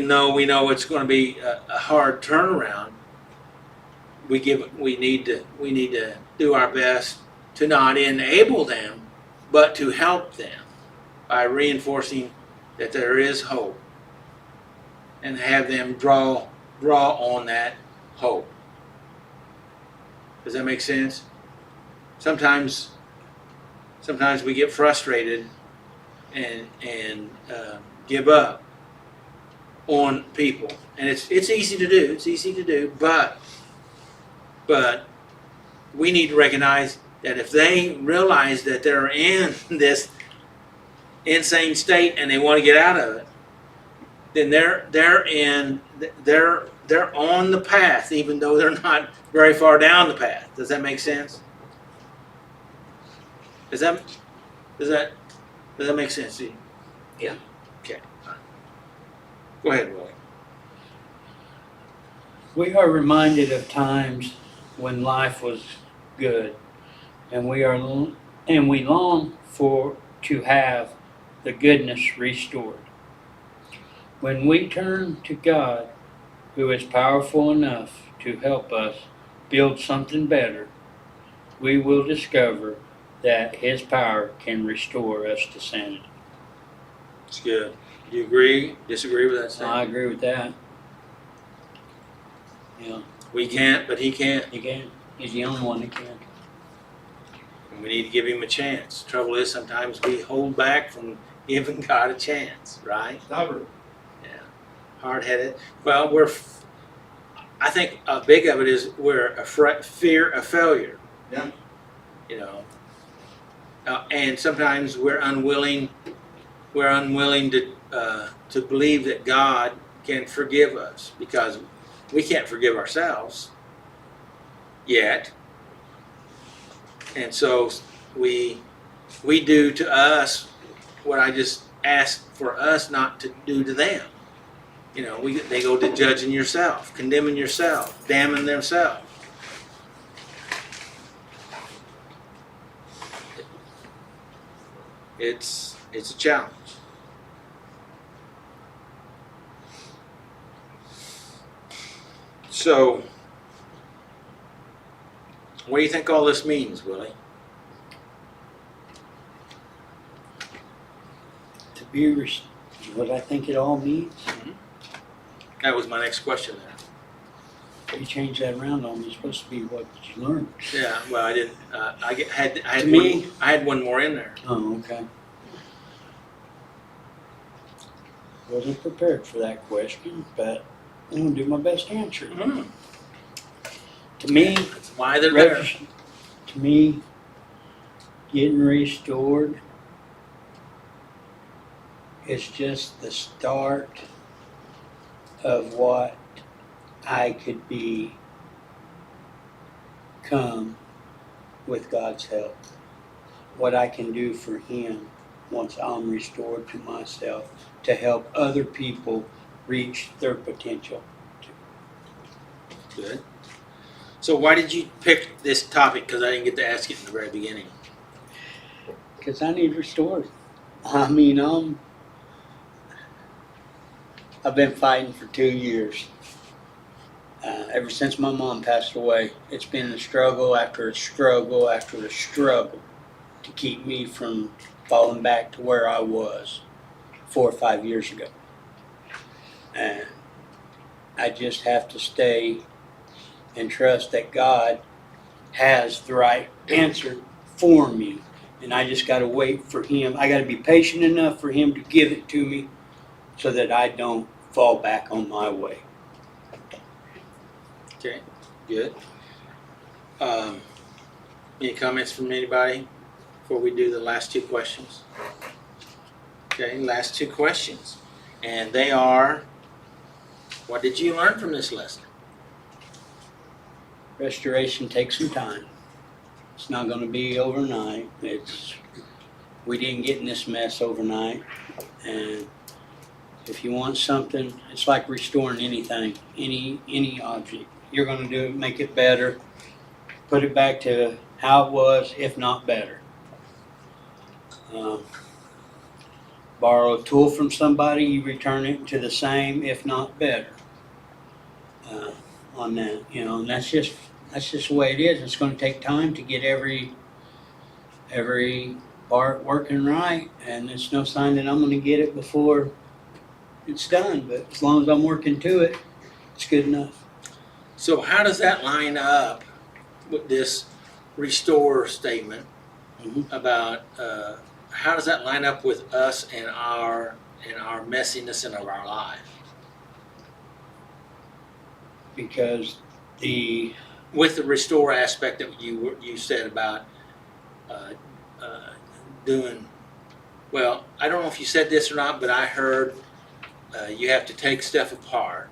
though we know it's going to be a hard turnaround, we need to do our best to not enable them, but to help them by reinforcing that there is hope, and have them draw on that hope. Does that make sense? Sometimes we get frustrated and give up on people, and it's easy to do. It's easy to do, but we need to recognize that if they realize that they're in this insane state and they want to get out of it, then they're on the path, even though they're not very far down the path. Does that make sense? Does that make sense to you? Yeah. Okay. Go ahead, Willie. We are reminded of times when life was good, and we long to have the goodness restored. When we turn to God, who is powerful enough to help us build something better, we will discover that His power can restore us to sanity. It's good. Do you agree? Disagree with that I statement? agree with that. Yeah, We can't, but He can. He can. He's the only one that can. And we need to give Him a chance. Trouble is, sometimes we hold back from giving God a chance, right? Stubborn. Hard-headed. Well, I think a big of it is we're fear of failure. Yeah. You know, and sometimes we're unwilling to believe that God can forgive us because we can't forgive ourselves yet, and so we do to us what I just asked for us not to do to them. You know, they go to judging yourself, condemning yourself, damning themselves. It's a challenge. So, what do you think all this means, Willie? To be what I think it all means. That was my next question there. You change that around on me. It's supposed to be what you learned. Yeah, well, I didn't. I had one more in there. Oh, okay. Wasn't prepared for that question, but I'm gonna do my best to answer it. Mm. To me, That's why they're there. to me, getting restored is just the start of what I could become with God's help. What I can do for Him once I'm restored to myself to help other people reach their potential. Good. So why did you pick this topic? Because I didn't get to ask it in the very beginning. Because I need restored. I mean, I've been fighting for 2 years. Ever since my mom passed away, it's been a struggle after a struggle after a struggle to keep me from falling back to where I was 4 or 5 years ago. And I just have to stay and trust that God has the right answer for me. And I just got to wait for Him. I got to be patient enough for Him to give it to me so that I don't fall back on my way. Okay, good. Any comments from anybody before we do the last two questions? Okay, last two questions. And they are, what did you learn from this lesson? Restoration takes some time. It's not going to be overnight. We didn't get in this mess overnight. And if you want something, it's like restoring anything, any object. You're going to do it, make it better, put it back to how it was, if not better. Borrow a tool from somebody, you return it to the same, if not better. On that, and that's just the way it is. It's going to take time to get every part working right, and it's no sign that I'm going to get it before it's done. But as long as I'm working to it, it's good enough. So how does that line up with this restore statement about, how does that line up with us and our messiness in our life? Because With the restore aspect that you said about doing, well, I don't know if you said this or not, but I heard you have to take stuff apart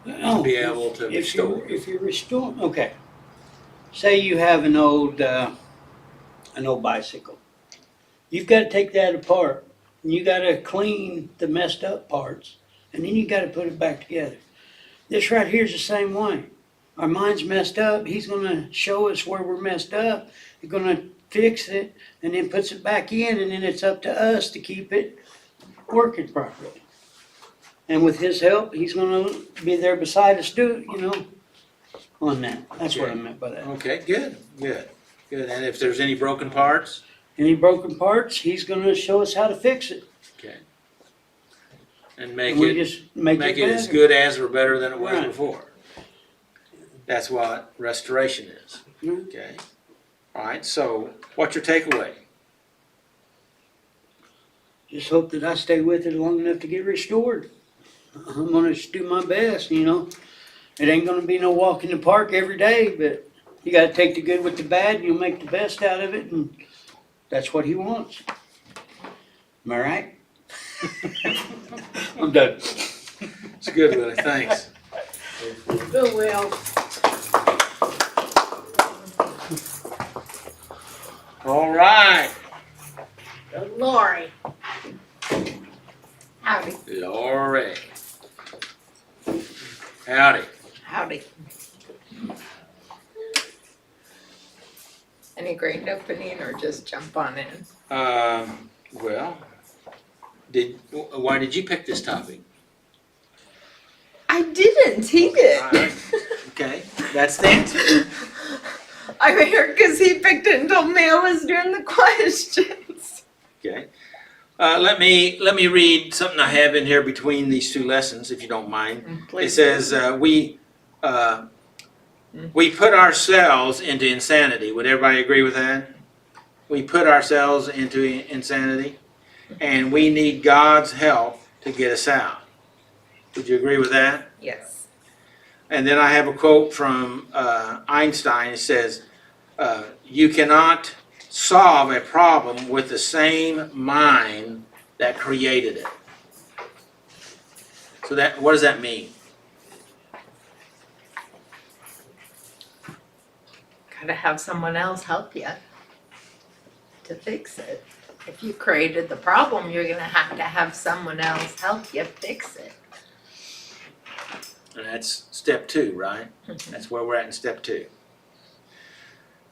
to be able to restore. If you restore, okay. Say you have an old bicycle. You've got to take that apart, and you got to clean the messed up parts, and then you got to put it back together. This right here is the same way. Our mind's messed up. He's going to show us where we're messed up. He's going to fix it, and then puts it back in, and then it's up to us to keep it working properly. And with His help, He's going to be there beside us, on that. That's what I meant by that. Okay, good. And if there's any broken parts? Any broken parts, He's going to show us how to fix it. Okay. And make And we it just make it as better. good as or better than it was Right. before. That's what restoration is. Mhm. Okay. All right. So, what's your takeaway? Just hope that I stay with it long enough to get restored. I'm going to do my best, It ain't going to be no walk in the park every day, but you got to take the good with the bad, and you'll make the best out of it, and that's what He wants. Am I right? I'm done. It's good, Willie. Thanks. Good will. All right. Lori. Howdy. Lori. Howdy. Howdy. Any grand opening or just jump on in? Well, why did you pick this topic? I didn't, he did. Alright. Okay, that's the answer. I'm here because he picked it and told me I was doing the questions. Okay. Let me read something I have in here between these two lessons, if you don't mind. It says we put ourselves into insanity. Would everybody agree with that? We put ourselves into insanity, and we need God's help to get us out. Would you agree with that? Yes. And then I have a quote from Einstein. It says, you cannot solve a problem with the same mind that created it. So what does that mean? Gotta have someone else help you to fix it. If you created the problem, you're gonna have someone else help you fix it. And that's step 2, right? That's where we're at in step 2.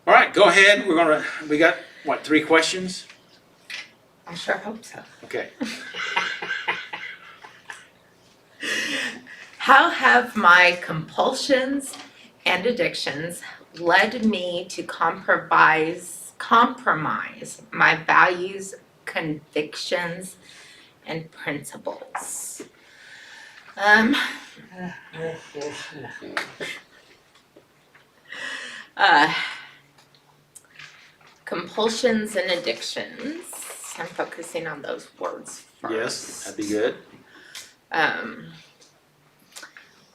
All right, go ahead. We got, 3 questions? I sure hope so. Okay. How have my compulsions and addictions led me to compromise my values, convictions, and principles? Uh, compulsions and addictions. I'm focusing on those words first. Yes, that'd be good.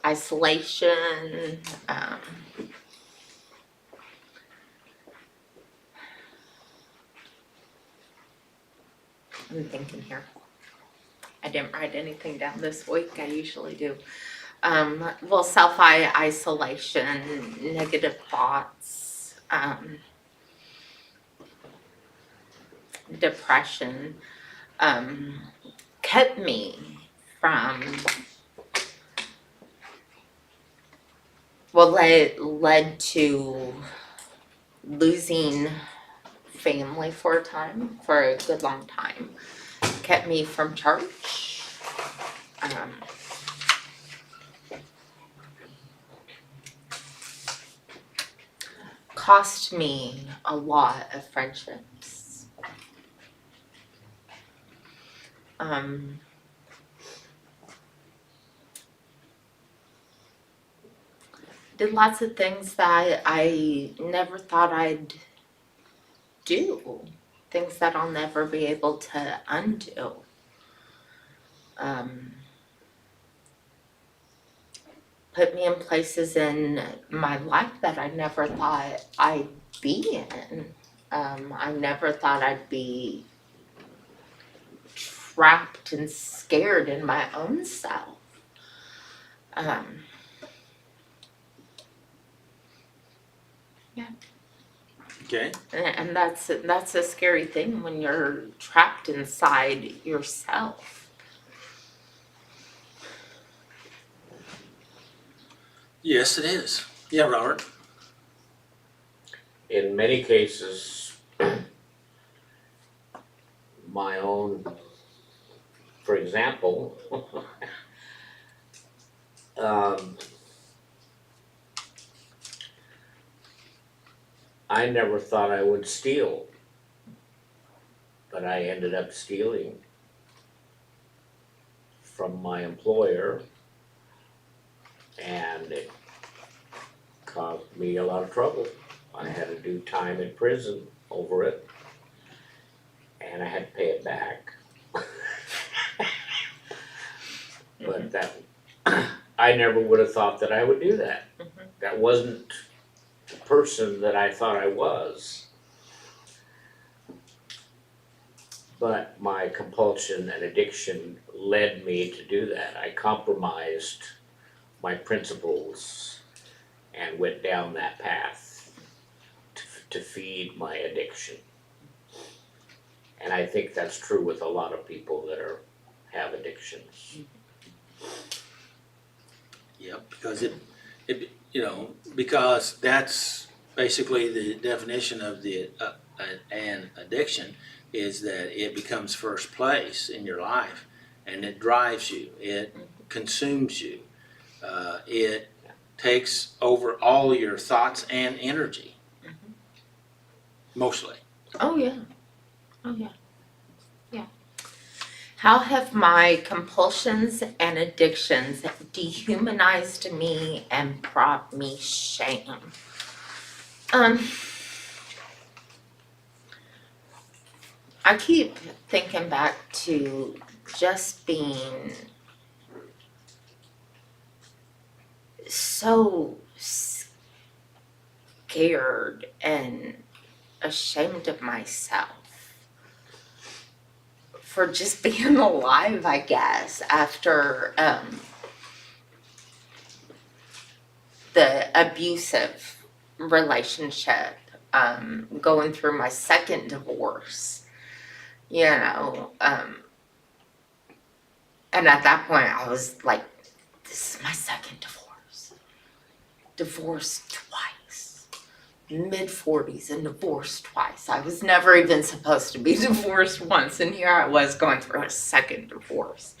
Isolation, I'm thinking here. I didn't write anything down this week, I usually do. Well, self-isolation, negative thoughts, depression, kept me from, well, led to losing family for a time, for a good long time. Kept me from church. Cost me a lot of friendships. Did lots of things that I never thought I'd do. Things that I'll never be able to undo. Put me in places in my life that I never thought I'd be in. I never thought I'd be trapped and scared in my own self. Okay. And that's a scary thing when you're trapped inside yourself. Yes, it is. Yeah, Robert. In many cases, my own, for example, I never thought I would steal, but I ended up stealing from my employer, and it caused me a lot of trouble. I had to do time in prison over it, and I had to pay it back. But that, I never would have thought that I would do that. That wasn't the person that I thought I was. But my compulsion and addiction led me to do that. I compromised my principles and went down that path to feed my addiction. And I think that's true with a lot of people that have addictions. Yep, because it because that's basically the definition of an addiction is that it becomes first place in your life, and it drives you, it consumes you, it takes over all your thoughts and energy, mostly. Oh yeah. How have my compulsions and addictions dehumanized me and brought me shame? I keep thinking back to just being so scared and ashamed of myself for just being alive, I guess, after the abusive relationship, going through my second divorce, and at that point I was like, this is my second divorce. Divorced twice. Mid-40s and divorced twice. I was never even supposed to be divorced once, and here I was going through a second divorce.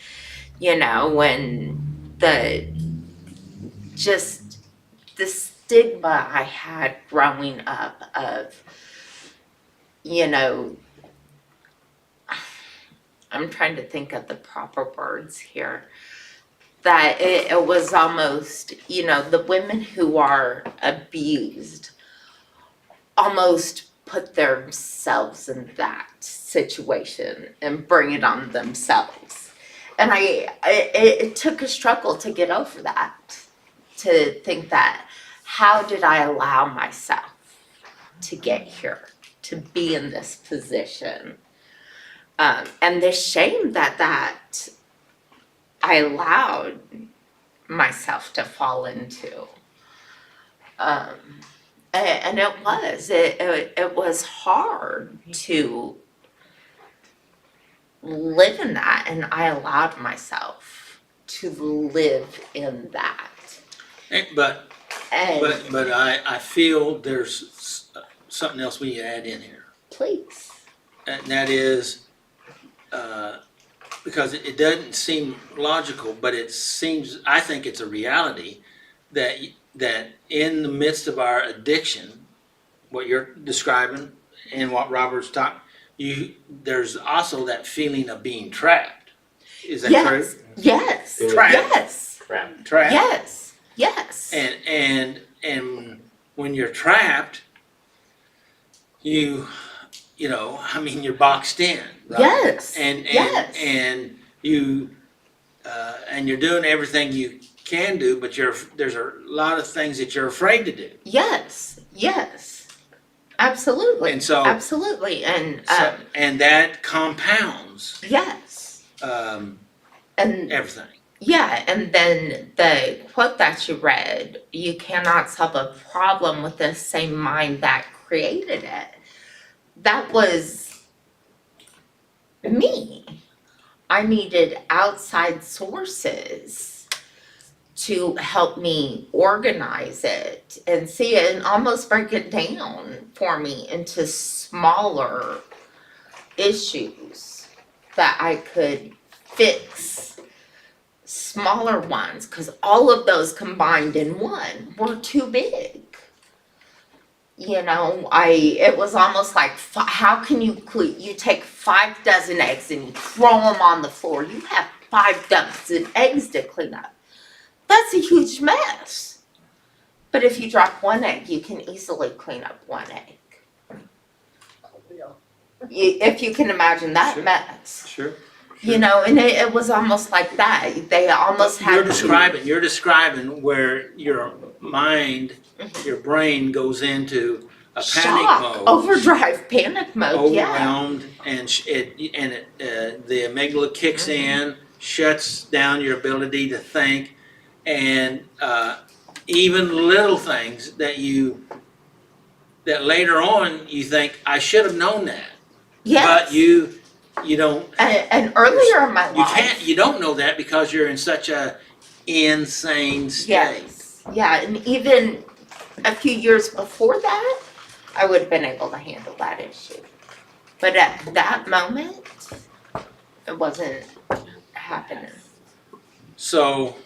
When the just the stigma I had growing up of, you know, I'm trying to think of the proper words here, that it was almost, you know, the women who are abused almost put themselves in that situation and bring it on themselves. And it took a struggle to get over that, to think that, how did I allow myself to get here, to be in this position? And the shame that I allowed myself to fall into. And it was hard to live in that, and I allowed myself to live in that. But And I feel there's something else we need to add in here. please, And that is, because it doesn't seem logical, but it seems, I think it's a reality that in the midst of our addiction, what you're describing and what Robert's talking, there's also that feeling of being trapped. Is that true? yes, Trapped. yes, Trapped. Trapped. yes. And when you're trapped, you know, I mean, you're boxed in, right? Yes, And yes. and you and you're doing everything you can do, but there's a lot of things that you're afraid to do. Yes, absolutely, And so- absolutely, and And that compounds yes, and everything. yeah, and then the quote that you read, you cannot solve a problem with the same mind that created it. That was me. I needed outside sources to help me organize it and see it and almost break it down for me into smaller issues that I could fix, smaller ones, because all of those combined in one were too big. You know, it was almost like, how can you take 5 dozen eggs and you throw them on the floor? You have 5 dozen eggs to clean up. That's a huge mess. But if you drop 1 egg, you can easily clean up 1 egg. If you can imagine that Sure. mess. Sure. You know, and it was almost like that. They almost had You're describing where your mind, your brain goes into a panic shock, mode. overdrive, panic mode, yeah. Overwhelmed, and the amygdala kicks in, shuts down your ability to think, and even little things that later on you think, I should have known that, Yes. but you don't. And earlier in my life. You don't know that because you're in such a insane state. Yes, yeah, and even a few years before that, I would have been able to handle that issue. But at that moment, it wasn't happening. So,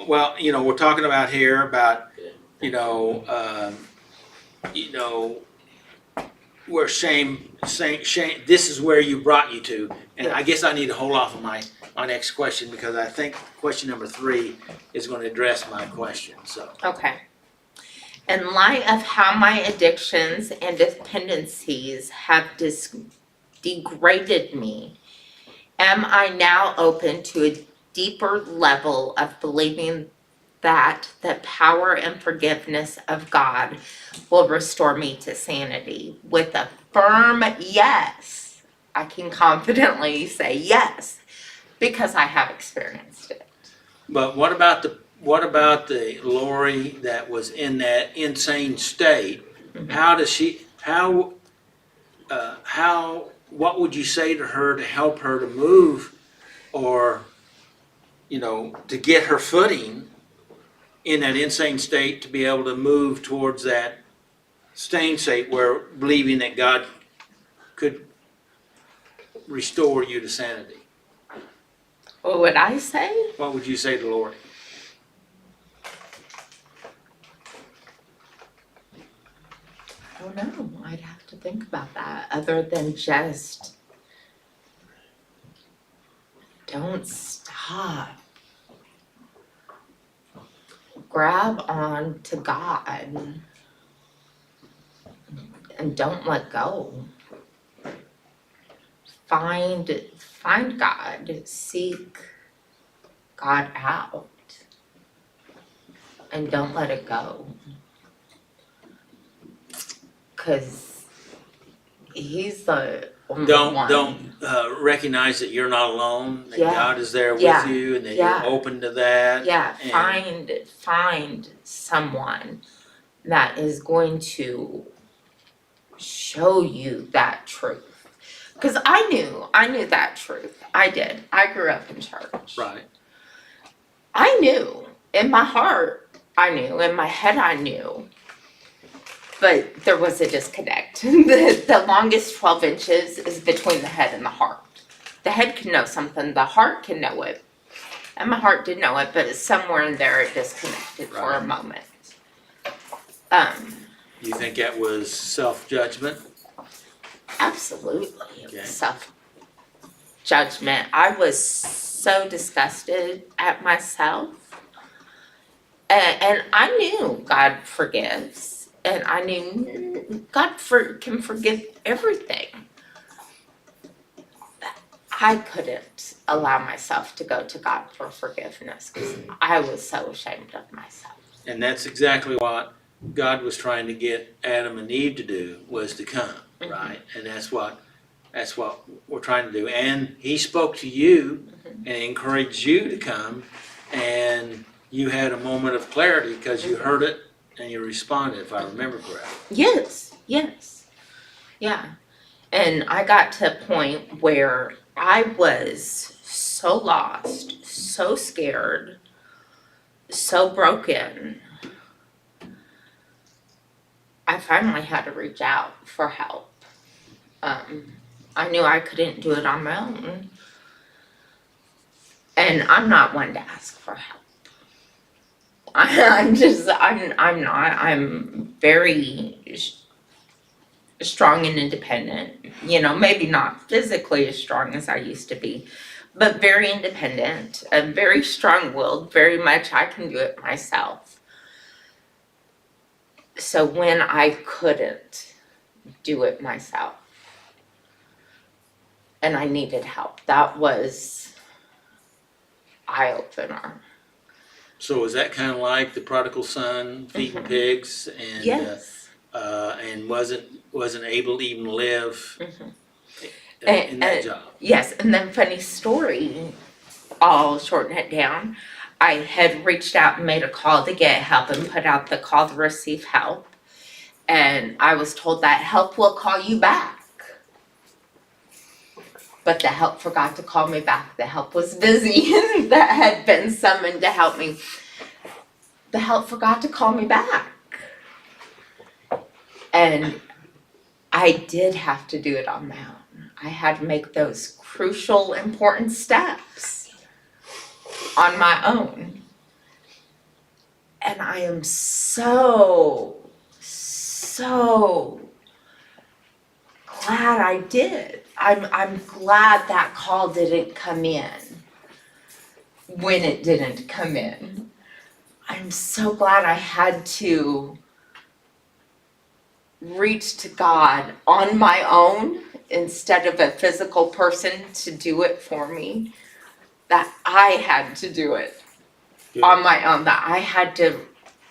well, you know, we're talking about here about, where shame, this is where you brought you to. And I guess I need to hold off on my next question because I think question number 3 is going to address my question, so. Okay. In light of how my addictions and dependencies have degraded me, am I now open to a deeper level of believing that the power and forgiveness of God will restore me to sanity? With a firm yes, I can confidently say yes, because I have experienced it. But what about the Lori that was in that insane state? Mhm. What would you say to her to help her to move, or, to get her footing in that insane state to be able to move towards that sane state where believing that God could restore you to sanity? What would I say? What would you say to Lori? don't know, I'd have to think about that, other than just don't stop. Grab on to God and don't let go. Find God, seek God out, and don't let it go. 'Cause he's the only one. Don't recognize that you're not alone, that Yeah. God is there with Yeah. you and that Yeah. you're open to that. Yeah, And- find someone that is going to show you that truth. Cause I knew that truth. I did. I grew up in church. Right. I knew. In my heart, I knew. In my head, I knew. But there was a disconnect. The longest 12 inches is between the head and the heart. The head can know something, the heart can know it. And my heart did know it, but it's somewhere in there it disconnected for a Right. moment. You think that was self-judgment? Absolutely, it Okay. was self-judgment. I was so disgusted at myself. And I knew God forgives. And I knew God can forgive everything. I couldn't allow myself to go to God for forgiveness because I was so ashamed of myself. And that's exactly what God was trying to get Adam and Eve to do, was to come, Mhm. right? And that's what we're trying to do. And he spoke to you and encouraged you to come, and you had a moment of clarity because you heard it and you responded, if I remember correctly. Yes, yeah. And I got to a point where I was so lost, so scared, so broken. I finally had to reach out for help. I knew I couldn't do it on my own. And I'm not one to ask for help. I'm not. I'm very strong and independent. You know, maybe not physically as strong as I used to be, but very independent and very strong-willed. Very much I can do it myself. So when I couldn't do it myself and I needed help, that was eye-opener. So is that kind of like the prodigal son feeding Mhm. pigs and Yes. and wasn't able to even live Mhm. in that And- job? Yes, and then funny story, I'll shorten it down. I had reached out and made a call to get help and put out the call to receive help. And I was told that help will call you back. But the help forgot to call me back. The help was busy that had been summoned to help me. The help forgot to call me back. And I did have to do it on my own. I had to make those crucial, important steps on my own. And I am so glad I did. I'm glad that call didn't come in when it didn't come in. I'm so glad I had to reach to God on my own instead of a physical person to do it for me. That I had to do it Good. on my own. That I had to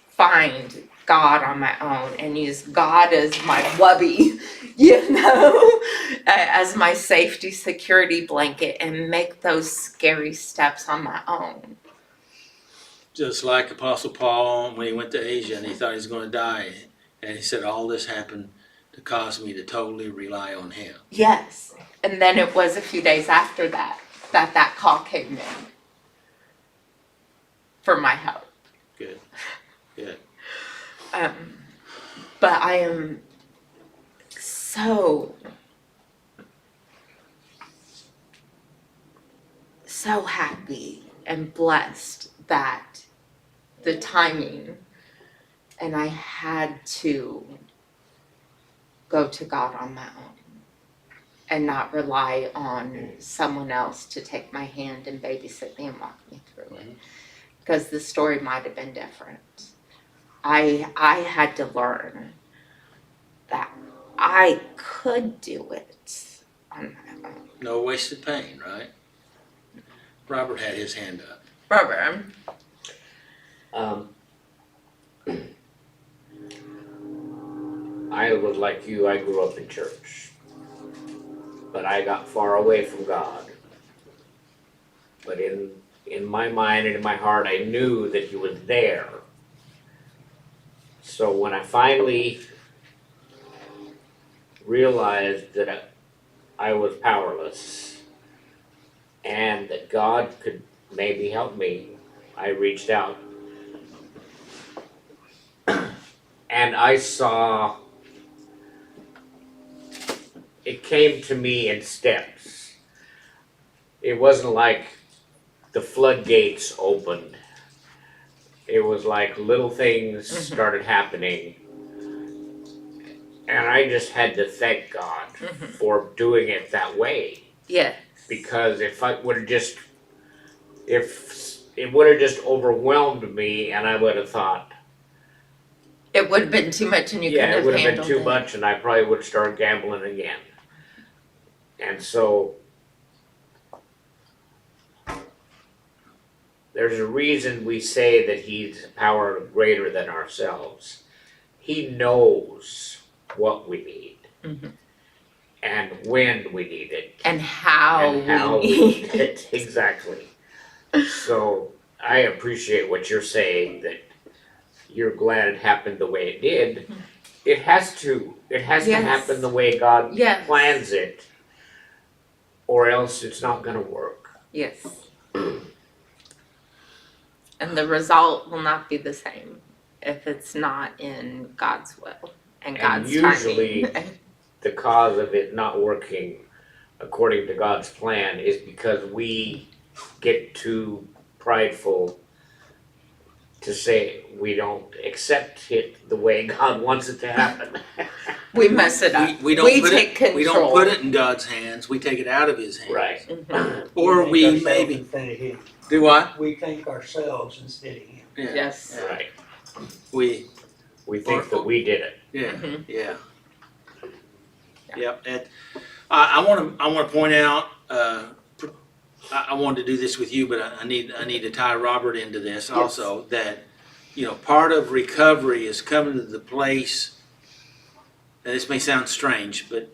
find God on my own and use God as my wubby, you know, as my safety security blanket and make those scary steps on my own. Just like Apostle Paul when he went to Asia and he thought he was going to die, and he said, all this happened to cause me to totally rely on him. Yes. And then it was a few days after that call came in for my help. Good. But I am so happy and blessed that the timing, and I had to go to God on my own and not rely on someone else to take my hand and babysit me and walk me through it. Because the story might have been different. I had to learn that I could do it on my own. No wasted pain, right? Robert had his hand up. Robert, I was like you, I grew up in church. But I got far away from God. But in my mind and in my heart, I knew that He was there. So when I finally realized that I was powerless and that God could maybe help me, I reached out. And I saw it came to me in steps. It wasn't like the floodgates opened. It was like little things started happening. And I just had to thank God for doing it that way. yes. Because if I would have just, if it would have just overwhelmed me and I would have thought, It would have been too much and you yeah, couldn't it have would have been handled too it. much and I probably would start gambling again. And so there's a reason we say that He's a power greater than ourselves. He knows what we need Mhm. and when we need it And how and how we we need need it. Exactly. So I appreciate what you're saying, that you're glad it happened the way it did. It has to Yes. happen the way God Yes. plans it, or else it's not gonna work. Yes. And the result will not be the same if it's not in God's will and And God's usually- timing. The cause of it not working according to God's plan is because we get too prideful to say we don't accept it the way God wants it to happen. We mess it up. We don't We put take it, control. we don't put it in God's hands, we take it out of His hands. Right. Mhm. Or think we ourselves maybe, Instead of him. do what? We think ourselves instead of him. Yeah. Yes. Right. We, We think that we did it. yeah, Mhm. yeah. Yep, and I wanna point out, I wanted to do this with you, but I need to tie Robert into this also, that, you know, part of recovery is coming to the place, and this may sound strange, but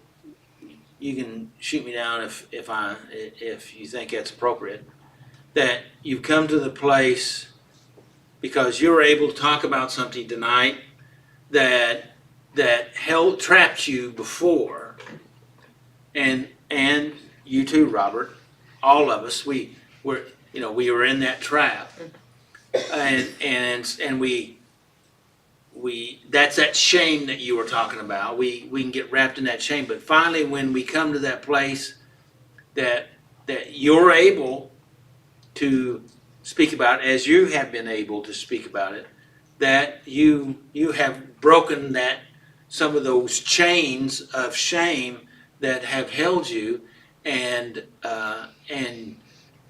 you can shoot me down if you think that's appropriate, that you've come to the place because you're able to talk about something tonight that held trapped you before, and you too, Robert, all of us, we were in that trap, and we that's that shame that you were talking about. We can get wrapped in that shame, but finally, when we come to that place that you're able to speak about, as you have been able to speak about it, that you have broken that some of those chains of shame that have held you, and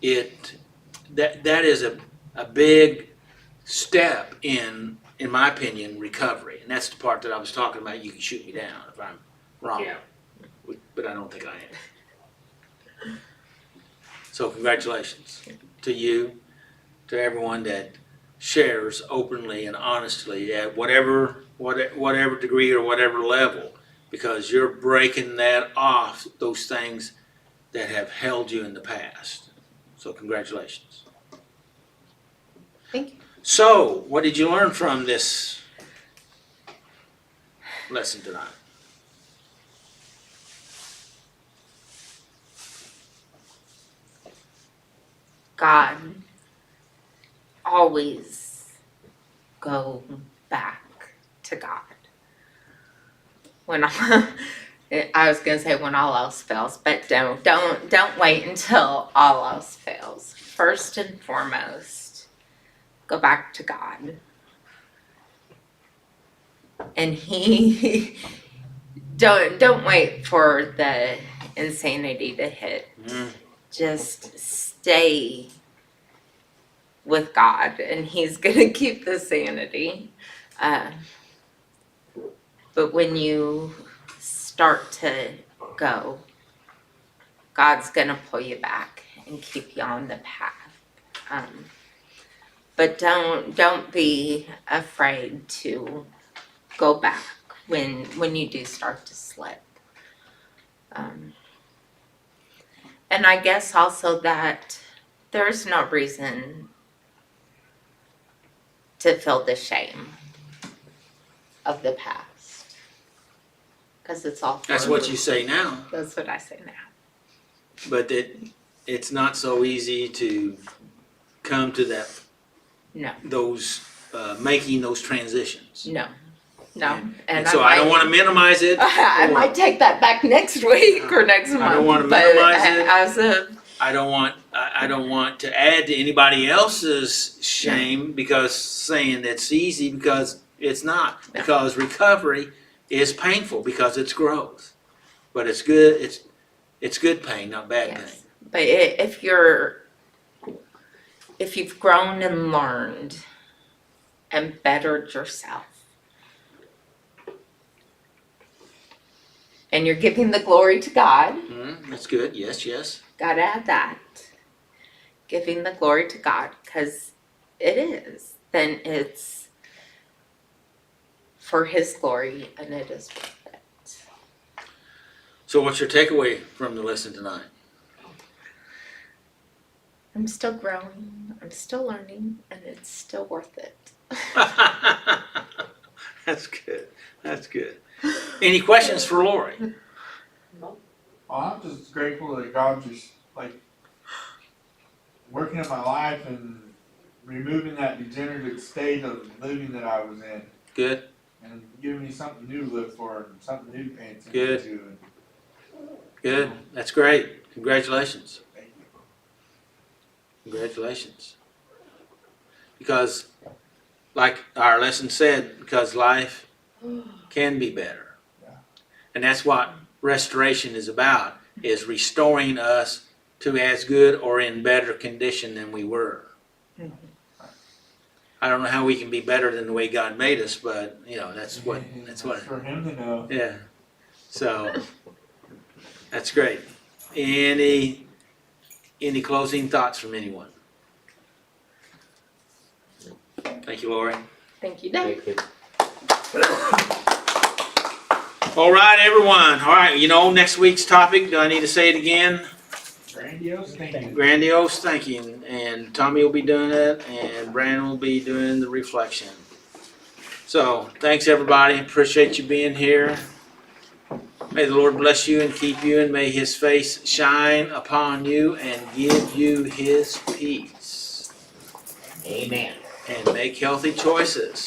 it that is a big step in my opinion, recovery, and that's the part that I was talking about. You can shoot me down if I'm wrong, Yeah. but I don't think I am. So congratulations to you, to everyone that shares openly and honestly at whatever degree or whatever level, because you're breaking that off, those things that have held you in the past. So congratulations. Thank you. So, what did you learn from this lesson tonight? God, always go back to God. When I was gonna say when all else fails, but don't wait until all else fails. First and foremost, go back to God. And He don't wait for the insanity to hit. Mm. Just stay with God, and He's gonna keep the sanity. But when you start to go, God's gonna pull you back and keep you on the path. But don't be afraid to go back when you do start to slip. And I guess also that there's no reason to feel the shame of the past. Because it's all That's what you say now, That's what I say now. but it's not so easy to come to that. No. Making those transitions. No. And And so I don't want to minimize it. I might take that back next week or next month. I don't wanna but minimize it. As a I don't want to add to anybody else's shame because saying it's easy, because it's not. No. Because recovery is painful because it's growth. But it's good, it's good pain, not bad pain. yes. But if you've grown and learned and bettered yourself, and you're giving the glory to God, That's good, yes. gotta add that. Giving the glory to God, because it is. Then it's for His glory, and it is worth it. So what's your takeaway from the lesson tonight? I'm still growing, I'm still learning, and it's still worth it. That's good. Any questions for Lori? Well, I'm just grateful that God just working in my life and removing that degenerative state of living that I was in, Good, and giving me something new to live for and something new to pay attention Good. to. And good. That's great. Congratulations. thank you. Congratulations. Because, like our lesson said, because life can be better. Yeah. And that's what restoration is about, is restoring us to as good or in better condition than we were. Mhm. I don't know how we can be better than the way God made us, but that's what. For him to know. Yeah. So that's great. Any closing thoughts from anyone? Thank you, Lori. Thank you, Dave. Thank you. All right, everyone. All right, next week's topic, do I need to say it again? Grandiose thinking. Grandiose thinking. And Tommy will be doing it, and Brandon will be doing the reflection. So, thanks, everybody. Appreciate you being here. May the Lord bless you and keep you, and may His face shine upon you and give you His peace. Amen. And make healthy choices.